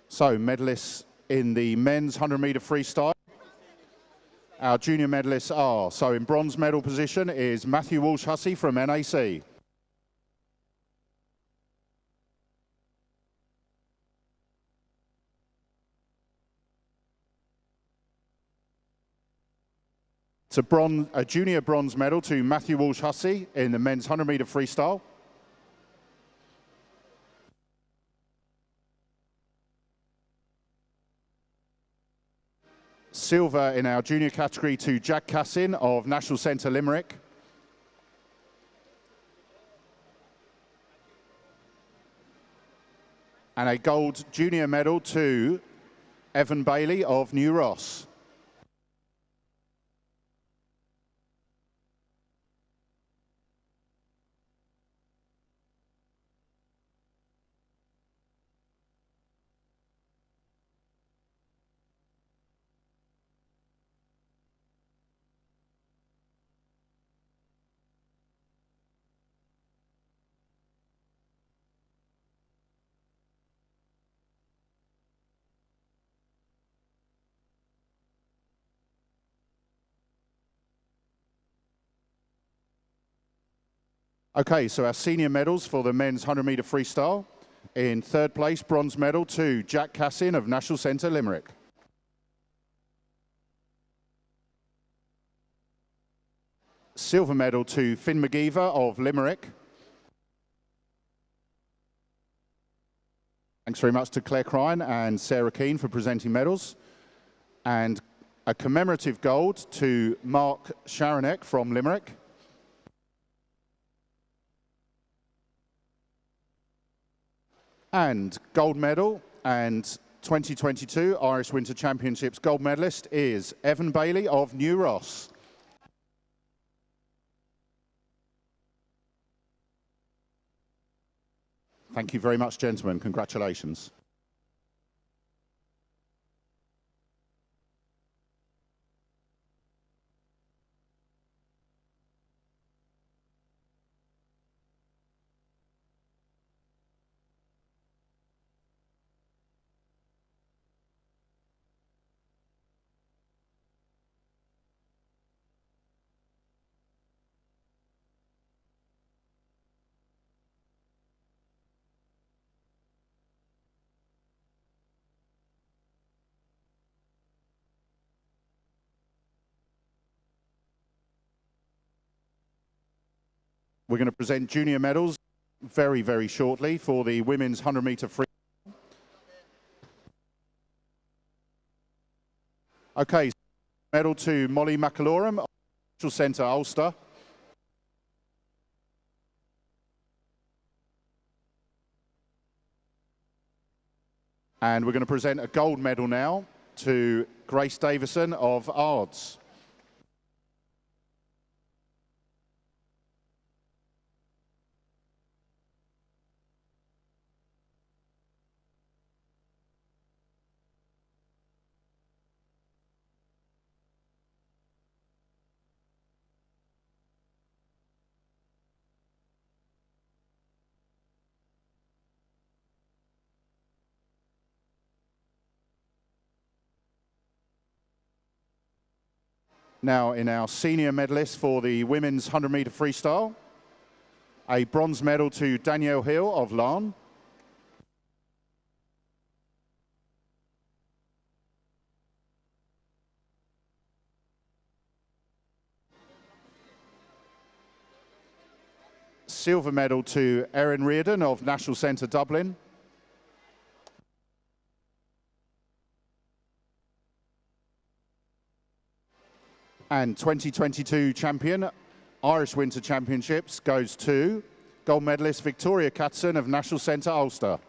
So, medalists in the men's 100-metre freestyle. Our junior medalists are, so in bronze medal position is Matthew Walsh-Hussey from NAC. It's a junior bronze medal to Matthew Walsh-Hussey in the men's 100-metre freestyle. Silver in our junior category to Jack Cassin of National Centre Limerick. And a gold junior medal to Evan Bailey of New Ross. Okay, so our senior medals for the men's 100-metre freestyle. In third place, bronze medal to Jack Cassin of National Centre Limerick. Silver medal to Finn McGeever of Limerick. Thanks very much to Claire Crine and Sarah Keane for presenting medals. And a commemorative gold to Mark Sharonek from Limerick. And gold medal and 2022 Irish Winter Championships gold medalist is Evan Bailey of New Ross. Thank you very much, gentlemen. Congratulations. We're going to present junior medals very, very shortly for the women's 100-meter free. Okay, medal to Molly McAlorum, National Centre, Ulster. And we're going to present a gold medal now to Grace Davison of Ards. Now in our senior medalists for the women's 100-meter freestyle, a bronze medal to Danielle Hill of Larne. Silver medal to Erin Reardon of National Centre, Dublin. And 2022 champion, Irish Winter Championships, goes to gold medalist Victoria Catson of National Centre, Ulster.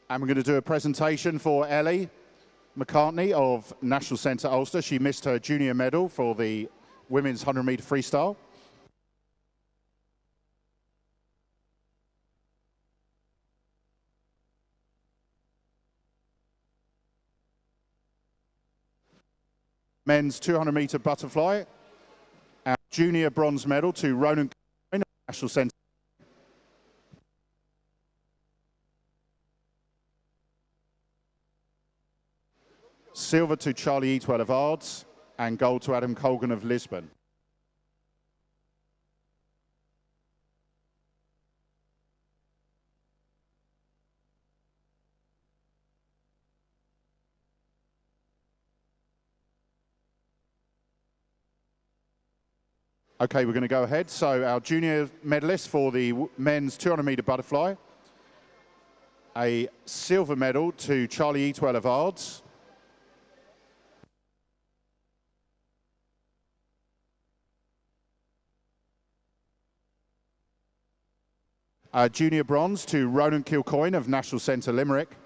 And we're going to do a presentation for Ellie McCartney of National Centre, Ulster. She missed her junior medal for the women's 100-meter freestyle. Men's 200-meter butterfly. Our junior bronze medal to Ronan of National Centre. Silver to Charlie Eatwell of Ards. And gold to Adam Colgan of Lisbon. Okay, we're going to go ahead. So our junior medalist for the men's 200-meter butterfly, a silver medal to Charlie Eatwell of Ards. Junior bronze to Ronan Kilcoyne of National Centre, Limerick.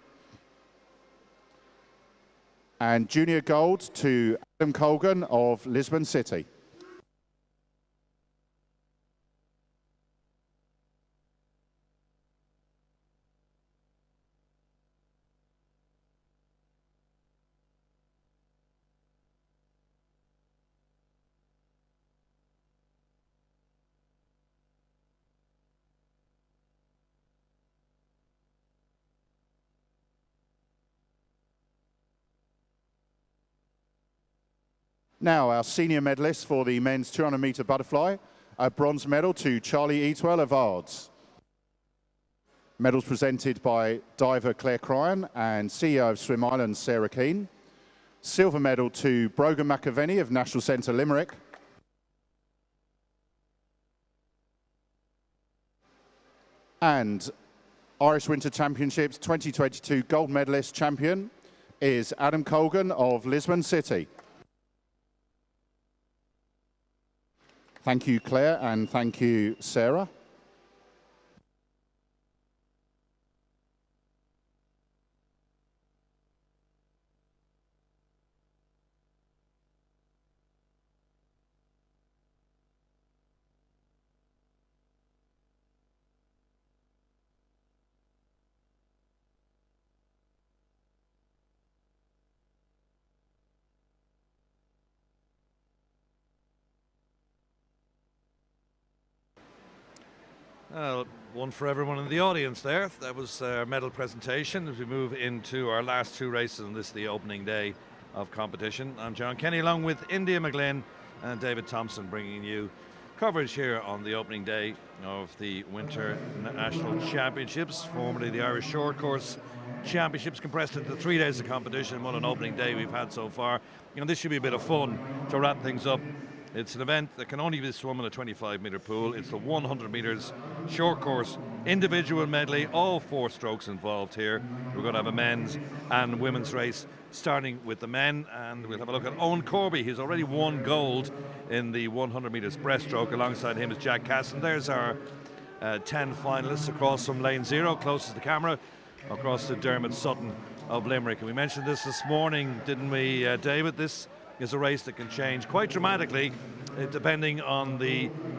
And junior gold to Adam Colgan of Lisbon City. Now, our senior medalist for the men's 200-meter butterfly, a bronze medal to Charlie Eatwell of Ards. Medals presented by diver Claire Cryan and CEO of Swim Ireland, Sarah Keane. Silver medal to Brogan McAvenny of National Centre Limerick. And Irish Winter Championships 2022 gold medalist champion is Adam Colgan of Lisbon City. Thank you, Claire, and thank you, Sarah. One for everyone in the audience there. That was our medal presentation as we move into our last two races, and this is the opening day of competition. I'm John Kenny along with India McGlynn and David Thompson, bringing you coverage here on the opening day of the Winter National Championships, formerly the Irish Short Course Championships, compressed into 3 days of competition. What an opening day we've had so far. You know, this should be a bit of fun to wrap things up. It's an event that can only be swum in a 25-metre pool. It's the 100 metres short course individual medley, all 4 strokes involved here. We're going to have a men's and women's race starting with the men, and we'll have a look at Owen Corby. He's already won gold in the 100 metres breaststroke. Alongside him is Jack Casson. There's our 10 finalists across from lane 0, closest to the camera, across to Dermot Sutton of Limerick. And we mentioned this morning, didn't we, David? This is a race that can change quite dramatically depending on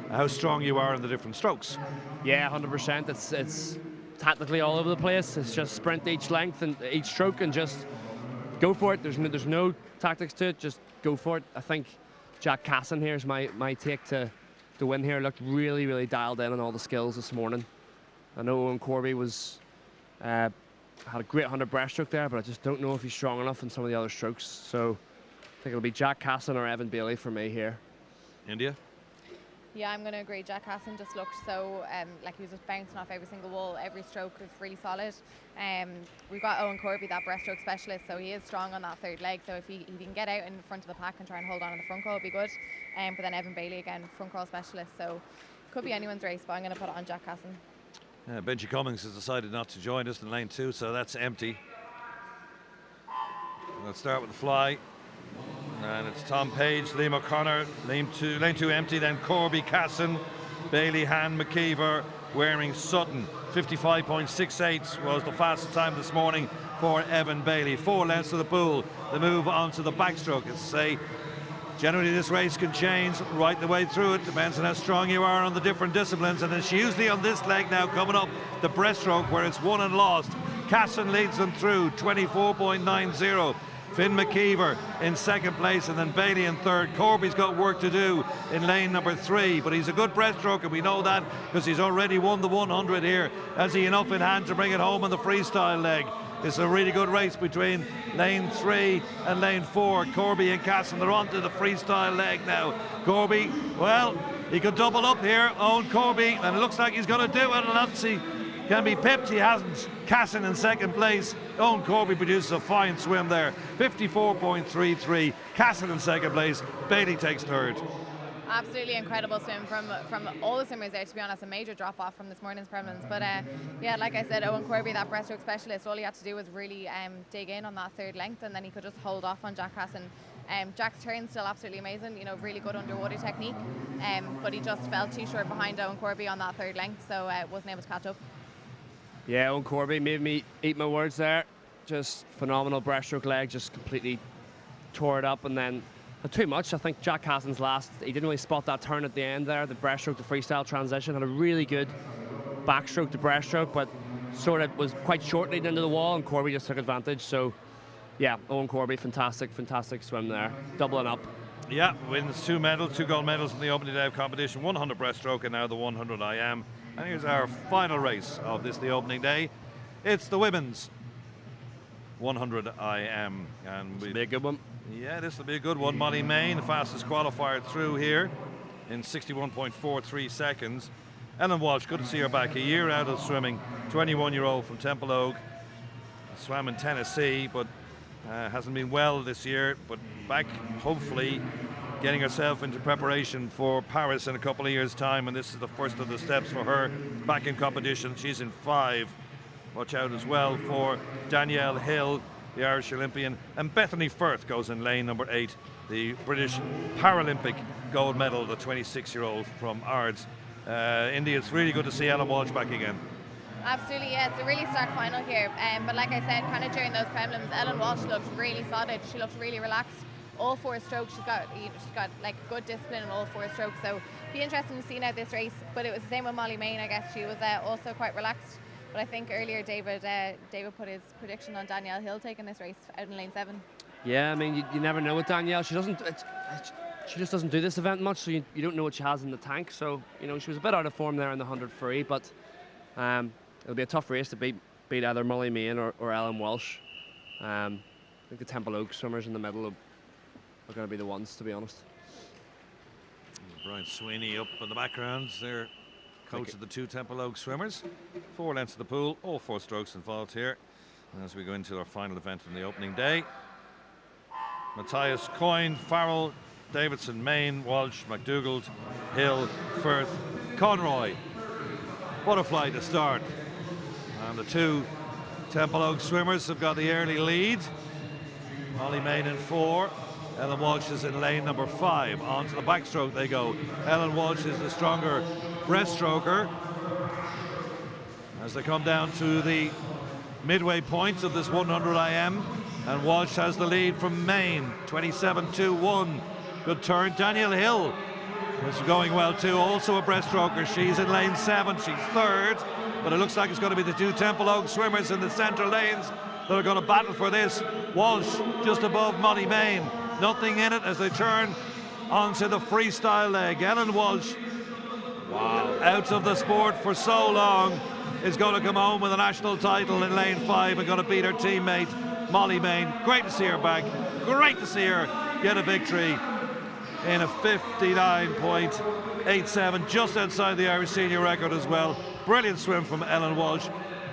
how strong you are in the different strokes. Yeah, 100%. It's tactically all over the place. It's just sprint each length and each stroke and just go for it. There's no tactics to it. Just go for it. I think Jack Casson here is my take to win here. Looked really, really dialed in on all the skills this morning. I know Owen Corby had a great 100 breaststroke there, but I just don't know if he's strong enough in some of the other strokes. So I think it'll be Jack Casson or Evan Bailey for me here. India? Yeah, I'm going to agree. Jack Casson just looked so, like he was just bouncing off every single wall. Every stroke was really solid. We've got Owen Corby, that breaststroke specialist, so he is strong on that third leg. So if he can get out in front of the pack and try and hold on in the front crawl, it'll be good. But then Evan Bailey, again, front crawl specialist. So could be anyone's race, but I'm going to put it on Jack Casson. Benji Cummings has decided not to join us in lane 2, so that's empty. Let's start with the fly. And it's Tom Page, Liam O'Connor, lane 2 empty, then Corby, Casson, Bailey, Han, McKeever, Waring, Sutton. 55.68 was the fastest time this morning for Evan Bailey. 4 lengths to the pool. The move on to the backstroke. As I say, generally this race can change right the way through. It depends on how strong you are on the different disciplines, and it's usually on this leg now coming up, the breaststroke, where it's won and lost. Casson leads them through, 24.90. Finn McKeever in second place, and then Bailey in third. Corby's got work to do in lane number 3, but he's a good breaststroke, and we know that because he's already won the 100 here. Has he enough in hand to bring it home on the freestyle leg? It's a really good race between lane 3 and lane 4. Corby and Casson, they're on to the freestyle leg now. Corby, well, he could double up here, Owen Corby, and it looks like he's going to do it, and let's see. Can be pipped, he hasn't. Casson in second place. Owen Corby produces a fine swim there. 54.33. Casson in second place. Bailey takes third. Absolutely incredible swim from all the swimmers there, to be honest. A major drop off from this morning's prelims. But yeah, like I said, Owen Corby, that breaststroke specialist, all he had to do was really dig in on that third length, and then he could just hold off on Jack Casson. Jack's turn still absolutely amazing, you know, really good underwater technique, but he just fell too short behind Owen Corby on that third length, so wasn't able to catch up. Yeah, Owen Corby made me eat my words there. Just phenomenal breaststroke leg, just completely tore it up, and then too much. I think Jack Casson's last, he didn't really spot that turn at the end there, the breaststroke to freestyle transition. Had a really good backstroke to breaststroke, but sort of was quite short leading into the wall, and Corby just took advantage. So yeah, Owen Corby, fantastic swim there, doubling up. Yeah, wins 2 medals, 2 gold medals in the opening day of competition, 100 breaststroke and now the 100 IM. And here's our final race of the opening day. It's the women's 100 IM. And This will be a good one. Yeah, this will be a good one. Molly Main, the fastest qualifier through here in 61.43 seconds. Ellen Walsh, good to see her back. A year out of swimming, 21-year-old from Temple Oak. Swam in Tennessee, but hasn't been well this year. But back, hopefully, getting herself into preparation for Paris in a couple of years' time. And this is the first of the steps for her back in competition. She's in 5. Watch out as well for Danielle Hill, the Irish Olympian. And Bethany Firth goes in lane number 8, the British Paralympic gold medal, the 26-year-old from Ards. Indy, it's really good to see Ellen Walsh back again. Absolutely, yeah, it's a really stark final here. But like I said, kind of during those prelims, Ellen Walsh looked really solid. She looked really relaxed. All 4 strokes, she's got like good discipline in all 4 strokes. So be interesting to see now this race. But it was the same with Molly Main. I guess she was also quite relaxed. But I think earlier David put his prediction on Danielle Hill taking this race out in lane 7. Yeah, I mean, you never know with Danielle. She just doesn't do this event much, so you don't know what she has in the tank. So, you know, she was a bit out of form there in the 100 free, but it'll be a tough race to beat either Molly Main or Ellen Walsh. I think the Temple Oak swimmers in the middle are going to be the ones, to be honest. Brian Sweeney up in the background. They're coach of the 2 Temple Oak swimmers. 4 lengths of the pool, all 4 strokes involved here. As we go into our final event from the opening day. Matthias, Coyne, Farrell, Davidson, Main, Walsh, McDougald, Hill, Firth, Conroy. Butterfly to start. And the 2 Temple Oak swimmers have got the early lead. Molly Main in 4. Ellen Walsh is in lane number 5. On to the backstroke they go. Ellen Walsh is the stronger breaststroker. As they come down to the midway point of this 100 IM. And Walsh has the lead from Main, 27-2-1. Good turn. Danielle Hill is going well too, also a breaststroker. She's in lane 7, she's 3rd. But it looks like it's going to be the 2 Temple Oak swimmers in the centre lanes that are going to battle for this. Walsh just above Molly Main. Nothing in it as they turn onto the freestyle leg. Ellen Walsh, wow, out of the sport for so long, is going to come home with a national title in lane 5 and going to beat her teammate Molly Main. Great to see her back. Great to see her get a victory in a 59.87, just outside the Irish senior record as well. Brilliant swim from Ellen Walsh.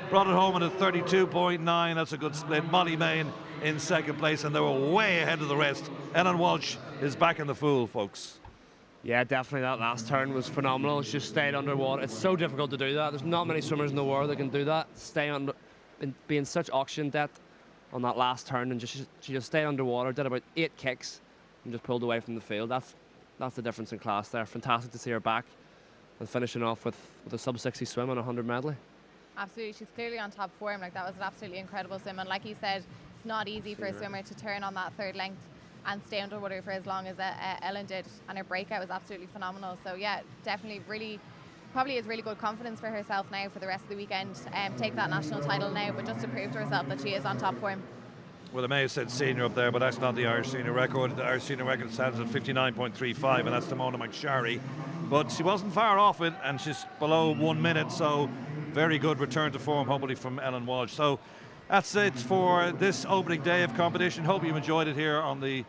Brought it home in a 32.9. That's a good split. Molly Main in 2nd place, and they were way ahead of the rest. Ellen Walsh is back in the fool, folks. Yeah, definitely that last turn was phenomenal. She just stayed underwater. It's so difficult to do that. There's not many swimmers in the world that can do that. Stay under, be in such oxygen depth on that last turn, and she just stayed underwater, did about 8 kicks, and just pulled away from the field. That's the difference in class there. Fantastic to see her back and finishing off with a sub-60 swim on a 100 medley. Absolutely, she's clearly on top form. Like, that was an absolutely incredible swim, and like you said, it's not easy for a swimmer to turn on that 3rd length and stay underwater for as long as Ellen did, and her breakout was absolutely phenomenal. So yeah, definitely probably is really good confidence for herself now for the rest of the weekend. Take that national title now, but just to prove to herself that she is on top form. Well, I may have said senior up there, but that's not the Irish senior record. The Irish senior record stands at 59.35, and that's Timona McSharry. But she wasn't far off it, and she's below 1 minute, so very good return to form, hopefully, from Ellen Walsh. So that's it for this opening day of competition. Hope you enjoyed it here on the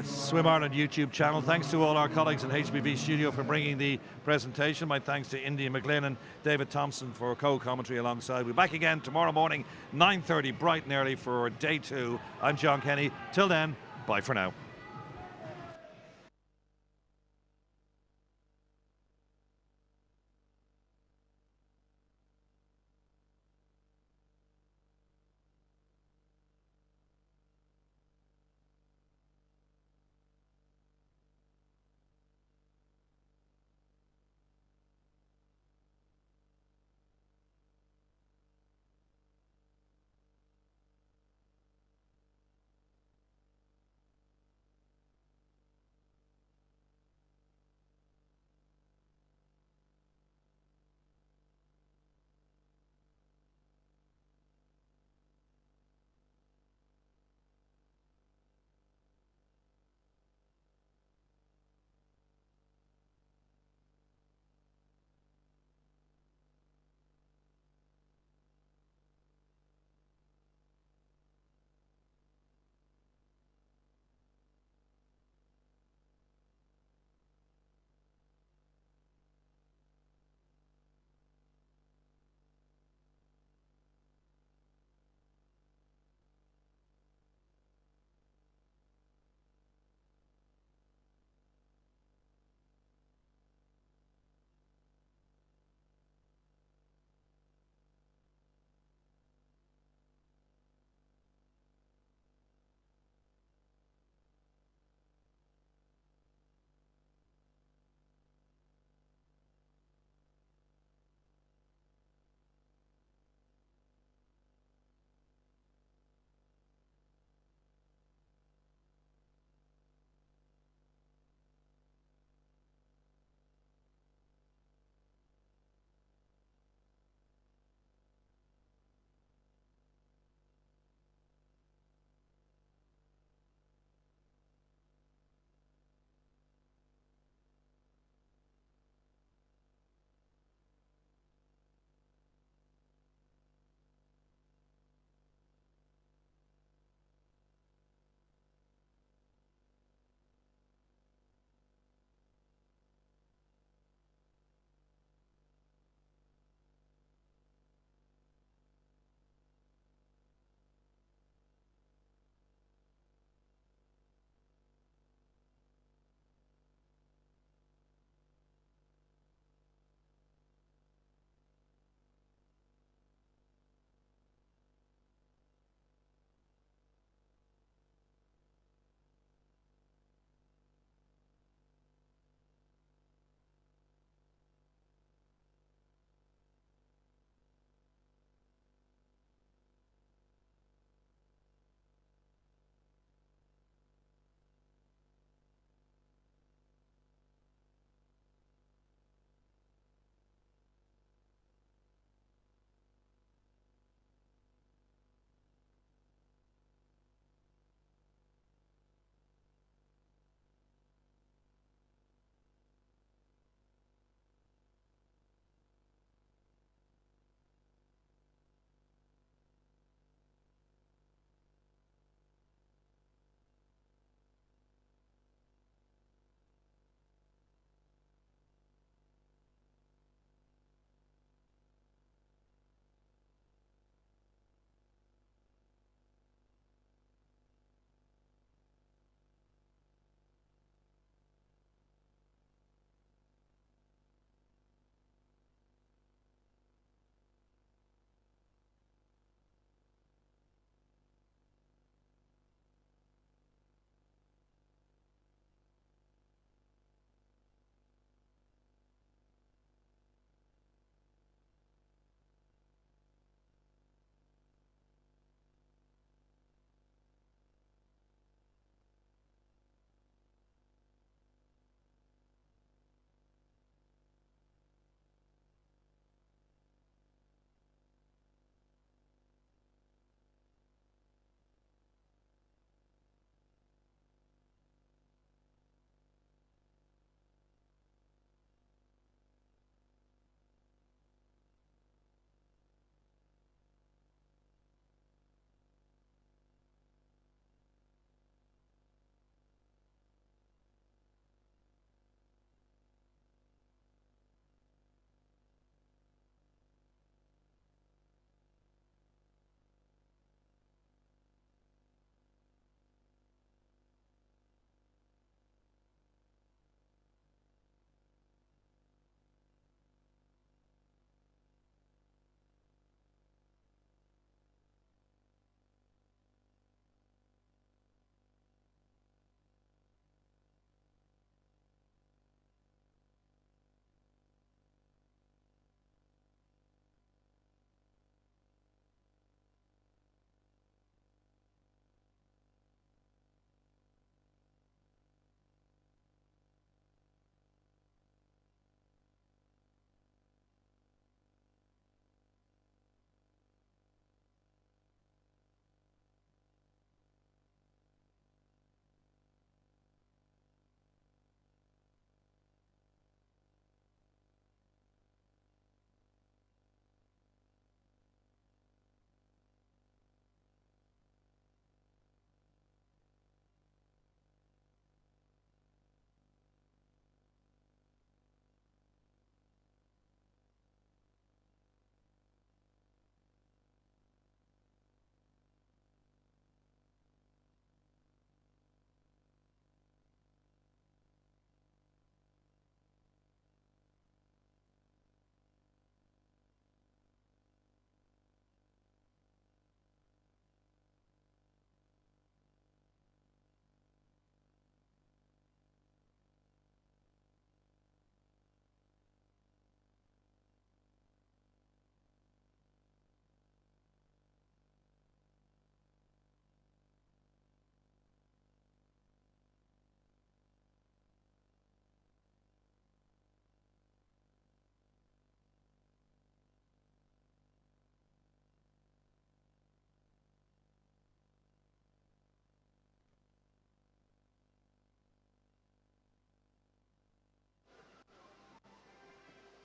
Swim Ireland YouTube channel. Thanks to all our colleagues in HBV Studio for bringing the presentation. My thanks to India McGlynn and David Thompson for co-commentary alongside. We'll be back again tomorrow morning, 9:30, bright and early for day 2. I'm John Kenny. Till then, bye for now.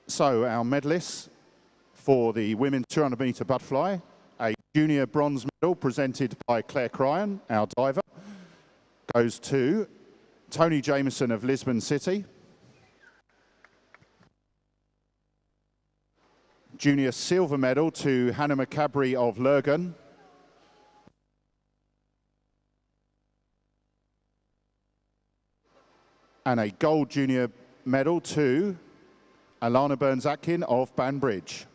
So our medalists for the women's 200 metre butterfly, a junior bronze medal presented by Claire Cryan, our diver, goes to Tony Jameson of Lisbon City. Junior silver medal to Hannah McCabry of Lurgan. And a gold junior medal to Alana Burns-Atkin of Banbridge.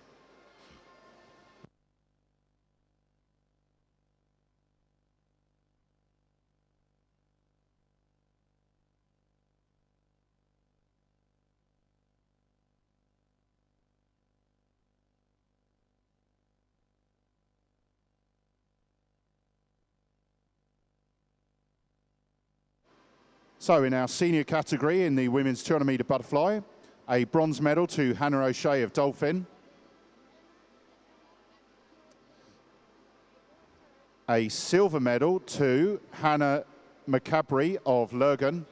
So in our senior category in the women's 200 metre butterfly, a bronze medal to Hannah O'Shea of Dolphin. A silver medal to Hannah McCabry of Lurgan.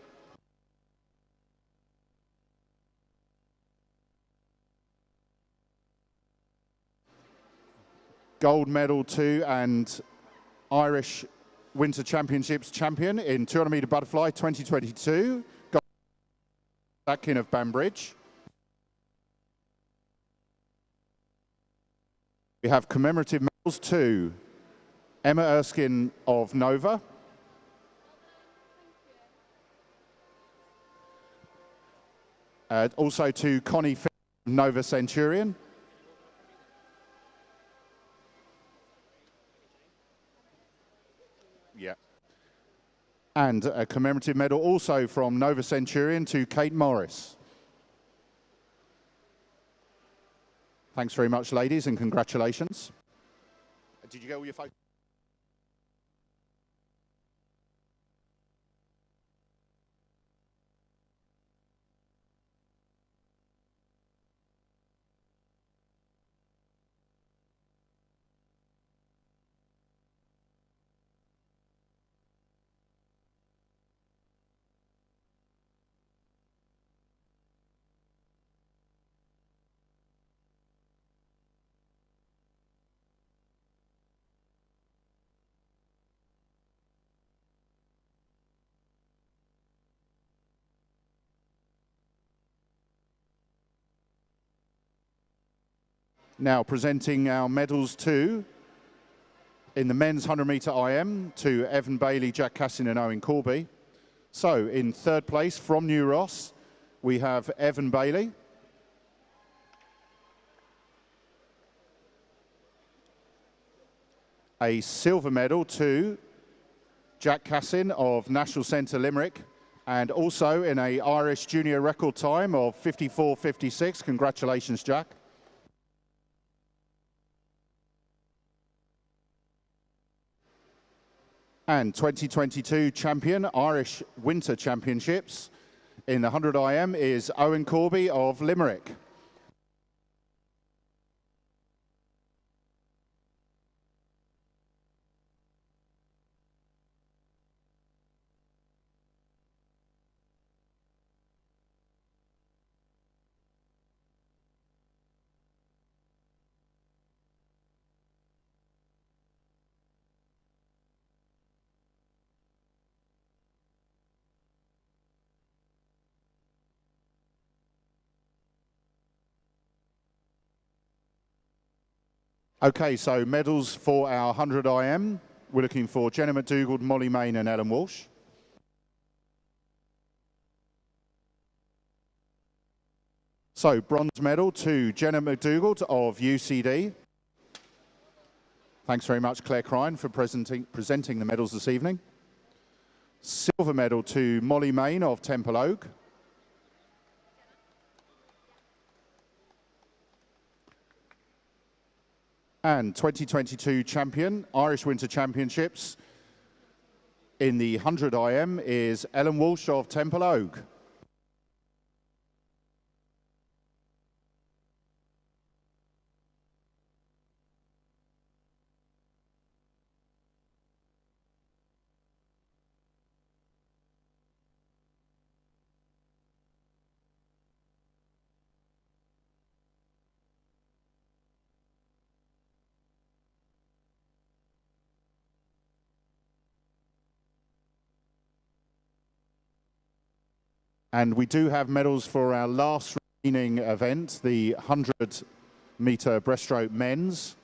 Gold medal to and Irish Winter Championships champion in 200 metre butterfly 2022, Atkin of Banbridge. We have commemorative medals to Emma Erskine of Nova. Also to Connie Finn of Nova Centurion. Yeah. And a commemorative medal also from Nova Centurion to Kate Morris. Thanks very much, ladies, and congratulations. Did you get all your photos? Now presenting our medals to, in the men's 100 metre IM, to Evan Bailey, Jack Cassin and Owen Corby. So in third place from New Ross, we have Evan Bailey. A silver medal to Jack Cassin of National Centre Limerick, and also in an Irish junior record time of 54.56. Congratulations, Jack. And 2022 champion, Irish Winter Championships in the 100 IM is Owen Corby of Limerick. Okay, so medals for our 100 IM. We're looking for Jenna McDougall, Molly Main and Ellen Walsh. So bronze medal to Jenna McDougall of UCD. Thanks very much, Claire Cryan, for presenting the medals this evening. Silver medal to Molly Main of Temple Oak. And 2022 champion, Irish Winter Championships in the 100 IM is Ellen Walsh of Temple Oak. And we do have medals for our last remaining event, the 100-meter breaststroke men's.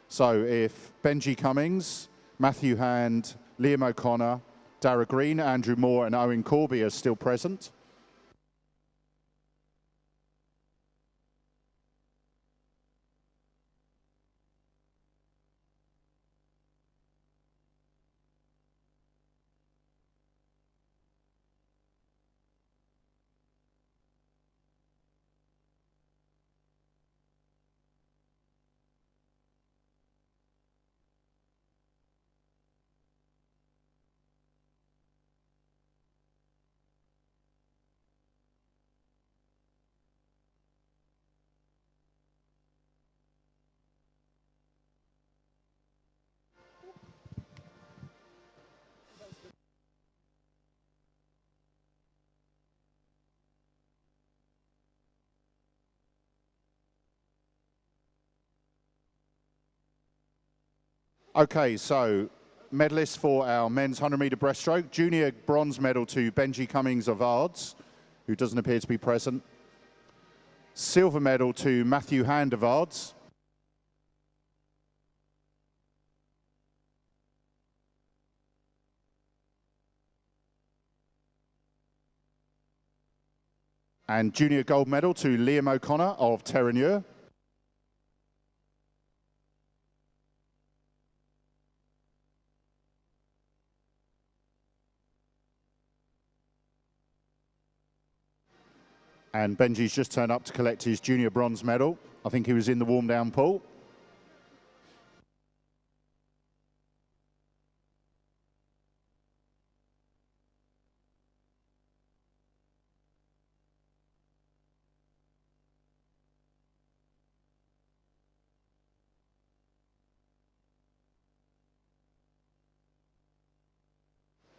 So if Benji Cummings, Matthew Hand, Liam O'Connor, Dara Green, Andrew Moore and Owen Corby are still present. Okay, so medalists for our men's 100-meter breaststroke. Junior bronze medal to Benji Cummings of Ards, who doesn't appear to be present. Silver medal to Matthew Hand of Ards. And junior gold medal to Liam O'Connor of Terranure. And Benji's just turned up to collect his junior bronze medal. I think he was in the warm-down pool.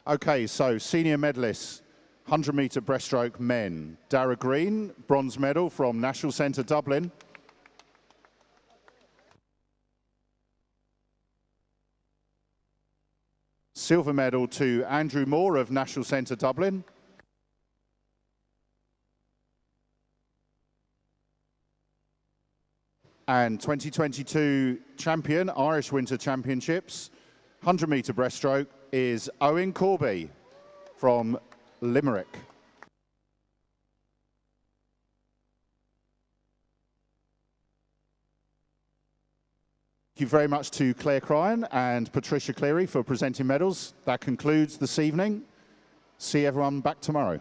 Okay, so senior medalists. 100-meter breaststroke men. Dara Green, bronze medal from National Centre Dublin. Silver medal to Andrew Moore of National Centre Dublin. And 2022 champion, Irish Winter Championships, 100-meter breaststroke is Owen Corby from Limerick. Thank you very much to Claire Cryan and Patricia Cleary for presenting medals. That concludes this evening. See everyone back tomorrow.